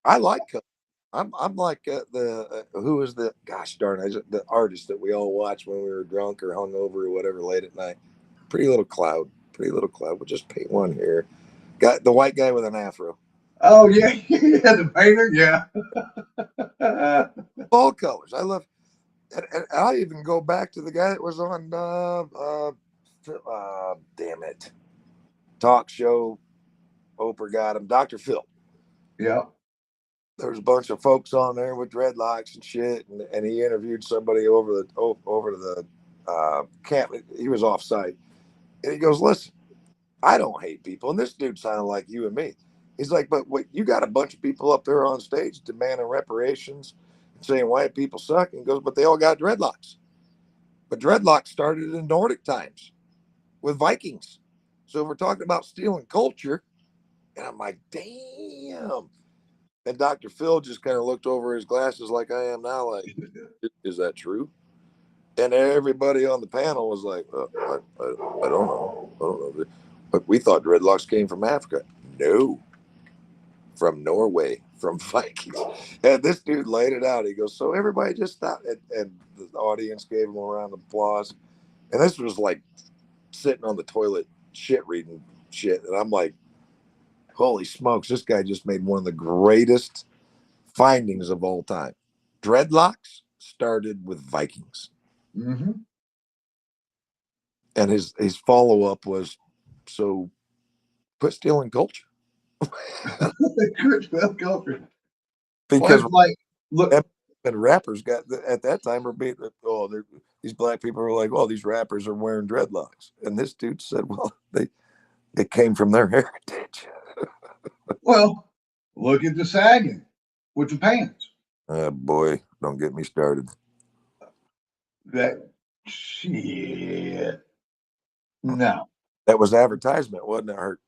I like color. I'm like who is the gosh darn the artist that we all watched when we were drunk or hungover or whatever late at night. Pretty Little Cloud. Pretty Little Cloud. We'll just paint one here. Got the white guy with an afro. Oh yeah, yeah, the painter, yeah. All colors. I love. And I'll even go back to the guy that was on damn it, talk show. Oprah got him, Dr. Phil. Yeah. There was a bunch of folks on there with dreadlocks and shit, and he interviewed somebody over the camp. He was off site, and he goes, "Listen, I don't hate people." And this dude sounded like you and me. He's like, "But what? You got a bunch of people up there on stage demanding reparations, and saying white people suck." And he goes, "But they all got dreadlocks. But dreadlocks started in Nordic times with Vikings. So if we're talking about stealing culture," and I'm like, "Damn." And Dr. Phil just kind of looked over his glasses like I am now, like, "Is that true?" And everybody on the panel was like, I don't know. I don't know. But we thought dreadlocks came from Africa. No, from Norway, from Vikings. And this dude laid it out. He goes, so everybody just stopped. And the audience gave him a round of applause. And this was like sitting on the toilet, shit reading shit. And I'm like, holy smokes, this guy just made one of the greatest findings of all time. Dreadlocks started with Vikings. Mm-hmm. And his follow-up was, so quit stealing culture. Quit stealing culture. Because like, look, and rappers got at that time were being, these black people were like, oh, these rappers are wearing dreadlocks. And this dude said, well, it came from their heritage. Well, look at the sagging with the pants. Boy, don't get me started. That shit. No. That was advertisement, wasn't it, Hurt?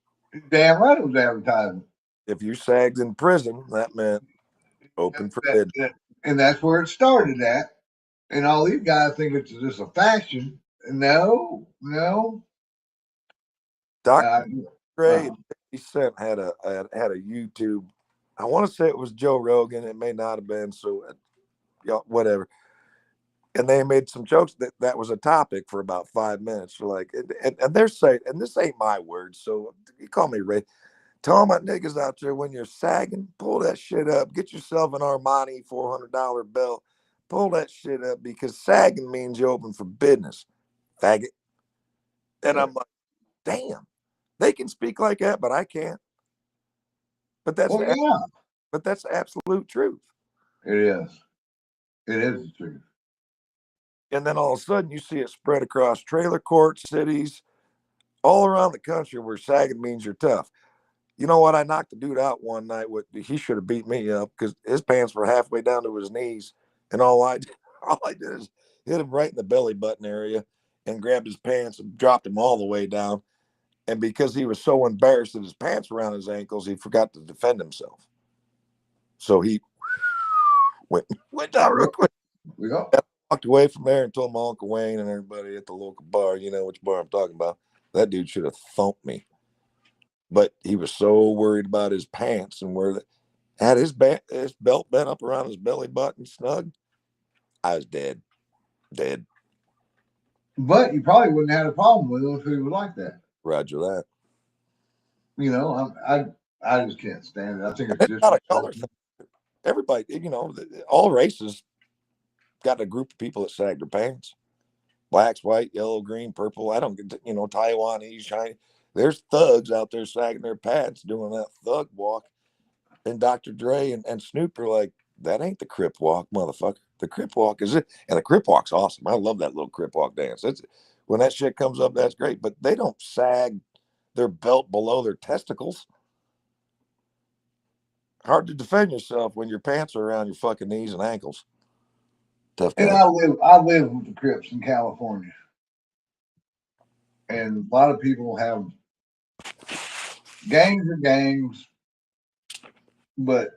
Damn right it was advertising. If you sagged in prison, that meant open for bid. And that's where it started at. And all these guys think it's just a fashion. No. Dr. Dre and 50 Cent had a YouTube. I want to say it was Joe Rogan. It may not have been. So, whatever. And they made some jokes that was a topic for about 5 minutes. For like, and they're saying, and this ain't my words, so you call me Ray. Tell all my niggas out there, when you're sagging, pull that shit up. Get yourself an Armani $400 belt. Pull that shit up, because sagging means you open for business, faggot. And I'm like, damn, they can speak like that, but I can't. But that's but that's absolute truth. It is. It is the truth. And then all of a sudden you see it spread across trailer courts, cities, all around the country, where sagging means you're tough. You know what? I knocked the dude out one night. He should have beat me up, because his pants were halfway down to his knees, and all I did is hit him right in the belly button area and grabbed his pants and dropped him all the way down. And because he was so embarrassed that his pants were around his ankles, he forgot to defend himself. So he went down real quick. Yeah. Walked away from there and told my Uncle Wayne and everybody at the local bar, you know which bar I'm talking about, that dude should have thumped me. But he was so worried about his pants and where had his belt bent up around his belly button snug. I was dead. Dead. But you probably wouldn't have had a problem with him if he was like that. Roger that. You know, I just can't stand it. I think it's It's not a color disrespectful. thing. Everybody, you know, all races got a group of people that sag their pants. Blacks, white, yellow, green, purple. I don't get, you know, Taiwanese, Chinese. There's thugs out there sagging their pants doing that thug walk. And Dr. Dre and Snoop are like, that ain't the Crip walk, motherfucker. The Crip walk is it. And the Crip walk's awesome. I love that little Crip walk dance. It's, when that shit comes up, that's great. But they don't sag their belt below their testicles. Hard to defend yourself when your pants are around your fucking knees and ankles. Tough And guy. I live with the Crips in California. And a lot of people have gangs are gangs, but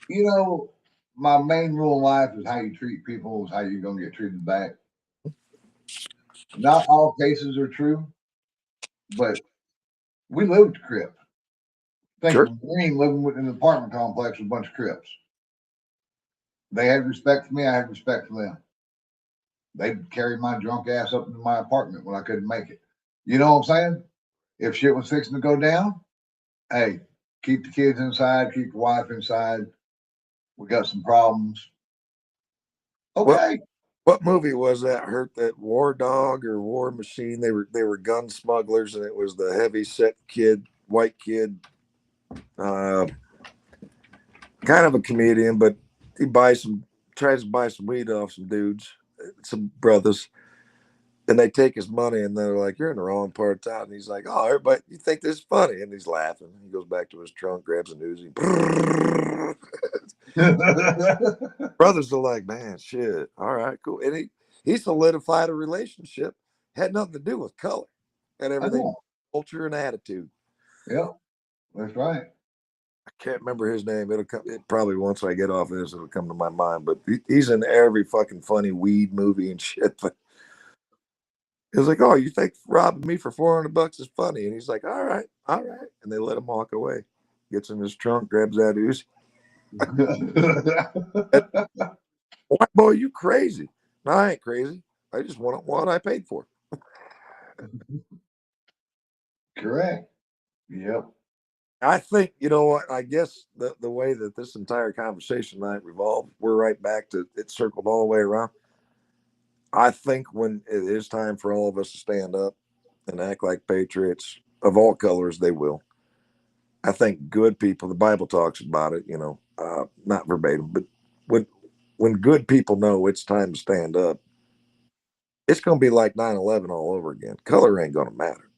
you know, my main rule in life is how you treat people is how you're gonna get treated back. Not all cases are true, but we live with the Crips. Think Sure. of a Marine living in an apartment complex with a bunch of Crips. They had respect for me, I had respect for them. They'd carry my drunk ass up into my apartment when I couldn't make it. You know what I'm saying? If shit was fixing to go down, hey, keep the kids inside, keep the wife inside. We got some problems. Okay. What movie was that? Hurt that War Dog or War Machine? They were gun smugglers, and it was the heavy set kid, white kid, uh, kind of a comedian, but he tries to buy some weed off some dudes, some brothers, and they take his money, and they're like, "You're in the wrong part of town." And he's like, "Oh, everybody, you think this is funny?" And he's laughing. He goes back to his trunk, grabs an Uzi. Brothers are like, "Man, shit. All right, cool." And he solidified a relationship. Had nothing to do with color and I everything, know. culture and attitude. Yeah, that's right. I can't remember his name. It'll come. It probably once I get off this, it'll come to my mind. But he's in every fucking funny weed movie and shit. But it's like, oh, you think robbing me for $400 is funny? And he's like, all right, and they let him walk away. Gets in his trunk, grabs that Uzi. White boy, you crazy? No, I ain't crazy. I just want what I paid for. Correct. Yep. I think, you know what, I guess the way that this entire conversation tonight revolved, we're right back to it, circled all the way around. I think when it is time for all of us to stand up and act like patriots of all colors, they will. I think good people, the Bible talks about it, you know, not verbatim, but when when good people know it's time to stand up, it's going to be like 9/11 all over again. Color ain't going to matter.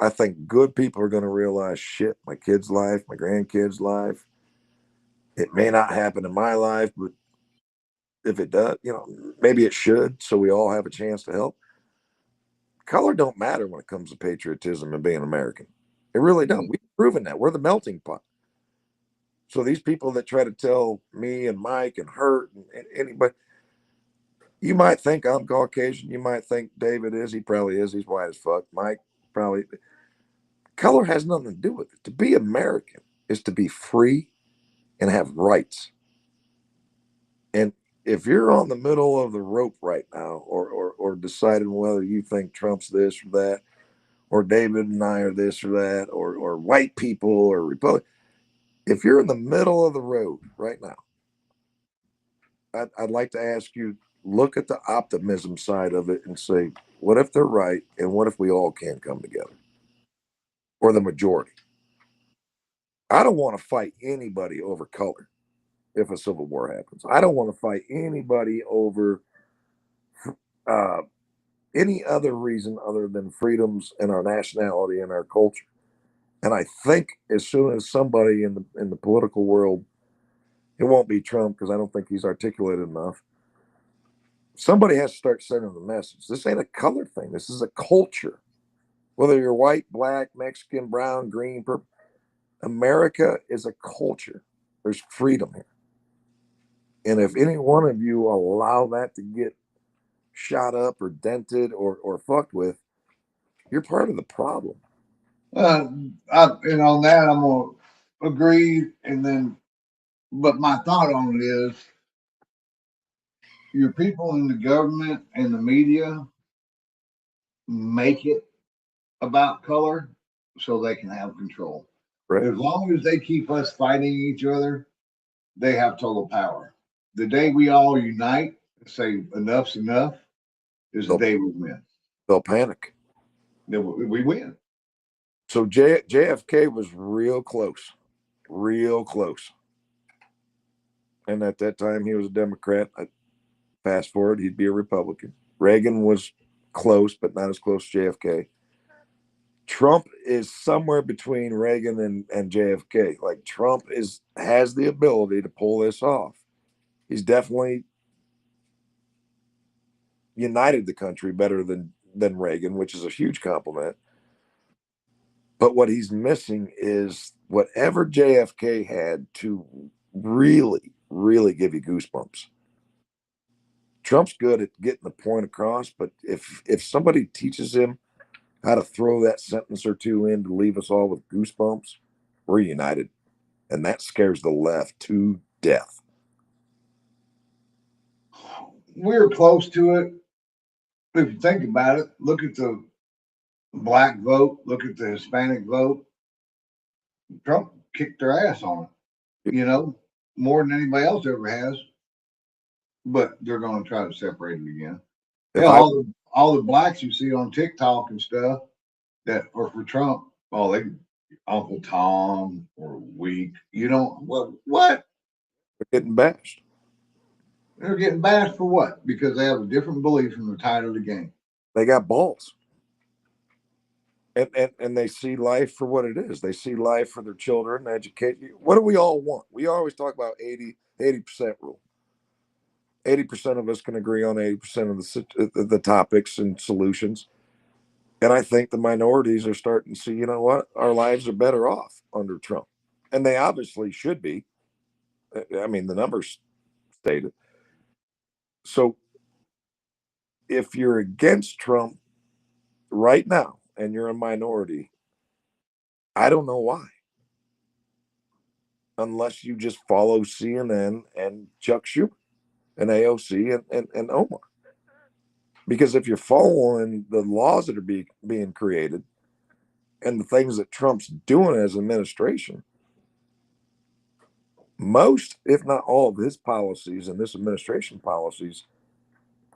I think good people are going to realize, shit, my kid's life, my grandkids' life, it may not happen in my life, but if it does, you know, maybe it should, so we all have a chance to help. Color don't matter when it comes to patriotism and being American. It really don't. We've proven that. We're the melting pot. So these people that try to tell me and Mike and Hurt and anybody, you might think I'm Caucasian. You might think David is. He probably is. He's white as fuck. Mike probably. Color has nothing to do with it. To be American is to be free and have rights. And if you're on the middle of the rope right now, or deciding whether you think Trump's this or that, or David and I are this or that, or white people or Republic, if you're in the middle of the road right now, I'd like to ask you, look at the optimism side of it and say, what if they're right, and what if we all can come together, or the majority? I don't want to fight anybody over color if a civil war happens. I don't want to fight anybody over uh, any other reason other than freedoms and our nationality and our culture. And I think as soon as somebody in the political world, it won't be Trump because I don't think he's articulated enough. Somebody has to start sending the message. This ain't a color thing. This is a culture. Whether you're white, black, Mexican, brown, green, purple, America is a culture. There's freedom here. And if any one of you allow that to get shot up or dented or fucked with, you're part of the problem. And on that, I'm gonna agree. And then, but my thought on it is, your people in the government and the media make it about color so they can have control. Right? As long as they keep us fighting each other, they have total power. The day we all unite and say enough's enough is the They'll, day we win. they'll panic. Then we win. So JFK was real close, real close. And at that time, he was a Democrat. Fast forward, he'd be a Republican. Reagan was close, but not as close as JFK. Trump is somewhere between Reagan and JFK. Like Trump has the ability to pull this off. He's definitely united the country better than Reagan, which is a huge compliment. But what he's missing is whatever JFK had to really, really give you goosebumps. Trump's good at getting the point across, but if somebody teaches him how to throw that sentence or two in to leave us all with goosebumps, we're united. And that scares the left to death. We're close to it. If you think about it, look at the black vote, look at the Hispanic vote. Trump kicked their ass on it, more than anybody else ever has. But they're going to try to separate it again. Yeah, all the blacks you see on TikTok and stuff that are for Trump, they Uncle Tom or Weak, what? They're getting bashed. They're getting bashed for what? Because they have a different belief in the title of the game. They got balls. And they see life for what it is. They see life for their children, educate. What do we all want? We always talk about 80% rule. 80% of us can agree on 80% of the topics and solutions. And I think the minorities are starting to see, you know what? Our lives are better off under Trump. And they obviously should be. I mean, the numbers stated. So if you're against Trump right now and you're a minority, I don't know why. Unless you just follow CNN and Chuck Schumer and AOC and Omar. Because if you're following the laws that are being created and the things that Trump's doing as administration, most, if not all, of his policies and this administration policies,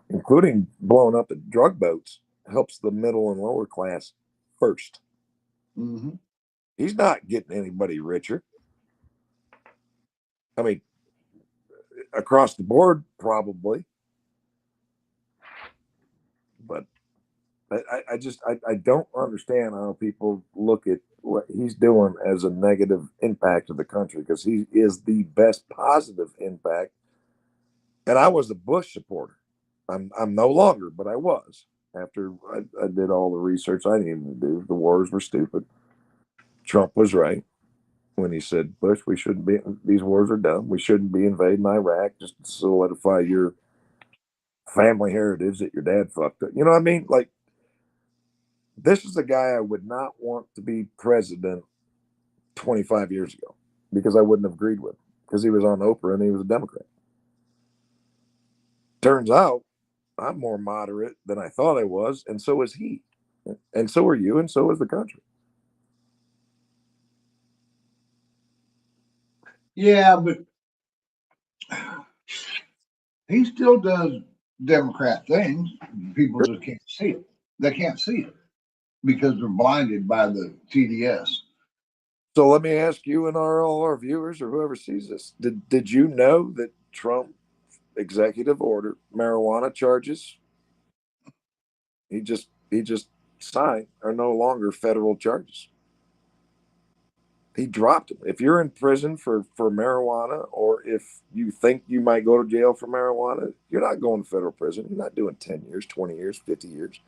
including blowing up the drug boats, helps the middle and lower class first. Mm-hmm. He's not getting anybody richer. I mean, across the board, probably. But I don't understand how people look at what he's doing as a negative impact to the country, because he is the best positive impact. And I was a Bush supporter. I'm no longer, but I was after I did all the research I needed to do. The wars were stupid. Trump was right when he said, Bush, we shouldn't be, these wars are dumb. We shouldn't be invading Iraq just to solidify your family heritage that your dad fucked up. You know what I mean? Like, this is the guy I would not want to be president 25 years ago, because I wouldn't have agreed with him, because he was on Oprah and he was a Democrat. Turns out I'm more moderate than I thought I was, and so is he. And so are you, and so is the country. Yeah, but he still does Democrat things. People just can't see it. They can't see it because they're blinded by the TDS. So let me ask you and all our viewers or whoever sees this: Did you know that Trump executive order marijuana charges he just signed are no longer federal charges? He dropped them. If you're in prison for marijuana, or if you think you might go to jail for marijuana, you're not going to federal prison. You're not doing 10 years, 20 years, 50 years.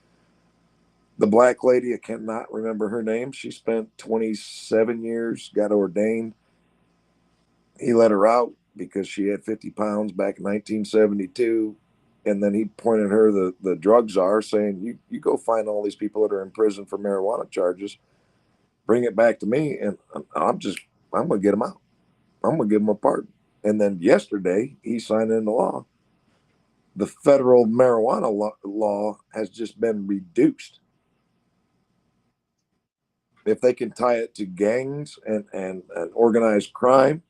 The black lady, I cannot remember her name. She spent 27 years, got ordained. He let her out. because she had 50 pounds back in 1972. And then he pointed her the drug czar, saying, you go find all these people that are in prison for marijuana charges, bring it back to me, and I'm going to get them out. I'm going to give them a pardon. And then yesterday, he signed into law. The federal marijuana law has just been reduced. If they can tie it to gangs and organized crime,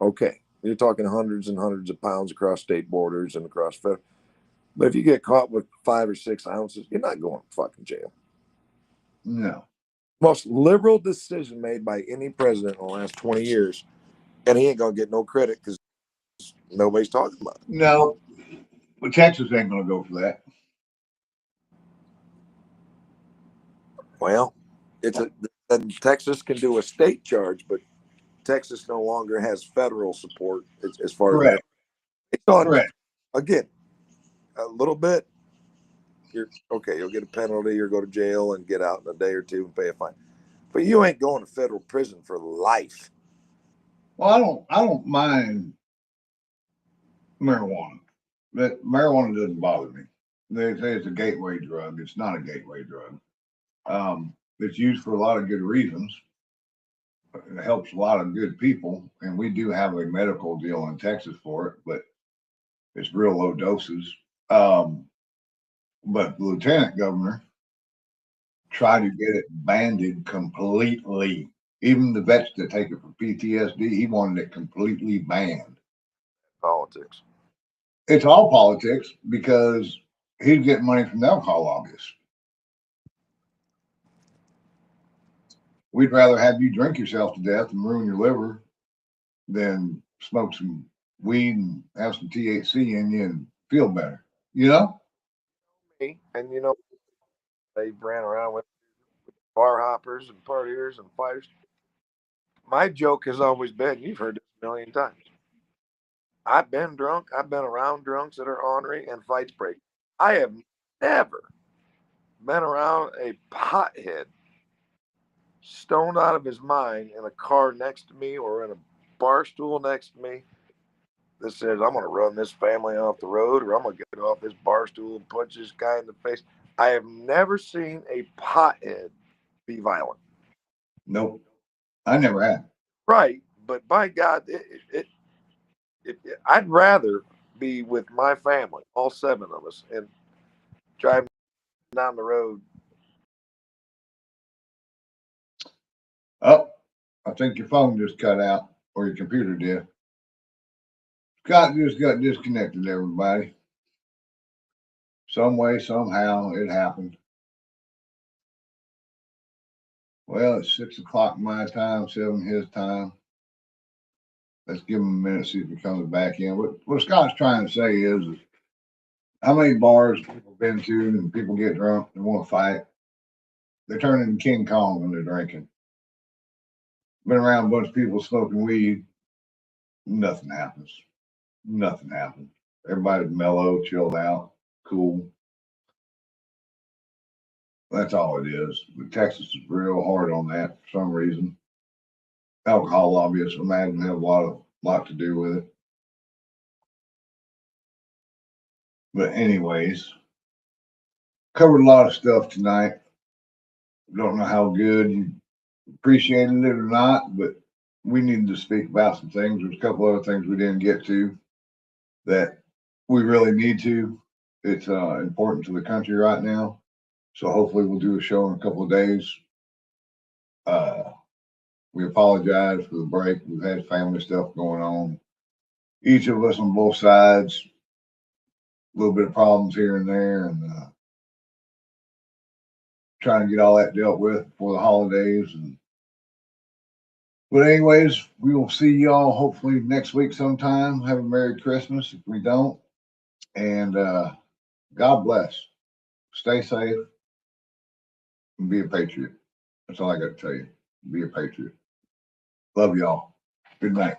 okay. You're talking hundreds and hundreds of pounds across state borders and across federal. But if you get caught with 5 or 6 ounces, you're not going to fucking jail. No. Most liberal decision made by any president in the last 20 years. And he ain't going to get no credit because nobody's talking about it. No. But Texas ain't going to go for that. Well, and Texas can do a state charge, but Texas no longer has federal support as far Correct. as it's on. Correct. Again, a little bit, you're okay. You'll get a penalty or go to jail and get out in a day or two and pay a fine. But you ain't going to federal prison for life. Well, I don't mind marijuana. But marijuana doesn't bother me. They say it's a gateway drug. It's not a gateway drug. It's used for a lot of good reasons. It helps a lot of good people, and we do have a medical deal in Texas for it, but it's real low doses. But the lieutenant governor tried to get it banned completely. Even the vets that take it for PTSD, he wanted it completely banned. Politics. It's all politics because he's getting money from the alcohol lobbyists. We'd rather have you drink yourself to death and ruin your liver than smoke some weed and have some THC in you and feel better. You know? And you know, they ran around with bar hoppers and partiers and fighters. My joke has always been, you've heard this a million times. I've been drunk. I've been around drunks that are ornery and fights break. I have never been around a pothead stoned out of his mind in a car next to me or in a bar stool next to me that says, I'm going to run this family off the road or I'm going to get off this bar stool and punch this guy in the face. I have never seen a pothead be violent. Nope. I never have. Right. But by God, I'd rather be with my family, all 7 of us, and driving down the road. Oh, I think your phone just cut out or your computer did. Scott just got disconnected, everybody. Some way, somehow, it happened. Well, it's 6 o'clock my time, 7 his time. Let's give him a minute, see if he comes back in. What Scott's trying to say is how many bars people been to and people get drunk and want to fight. They turn into King Kong when they're drinking. Been around a bunch of people smoking weed, nothing happens. Nothing happens. Everybody's mellow, chilled out, cool. That's all it is. But Texas is real hard on that for some reason. Alcohol lobbyists, imagine, have a lot to do with it. But anyways, covered a lot of stuff tonight. Don't know how good you appreciated it or not, but we needed to speak about some things. There's a couple other things we didn't get to that we really need to. It's important to the country right now. So hopefully we'll do a show in a couple of days. We apologize for the break. We've had family stuff going on. Each of us on both sides, a little bit of problems here and there, and trying to get all that dealt with before the holidays. But anyways, we will see y'all hopefully next week sometime. Have a Merry Christmas if we don't. And God bless. Stay safe and be a patriot. That's all I got to tell you. Be a patriot. Love y'all. Good night.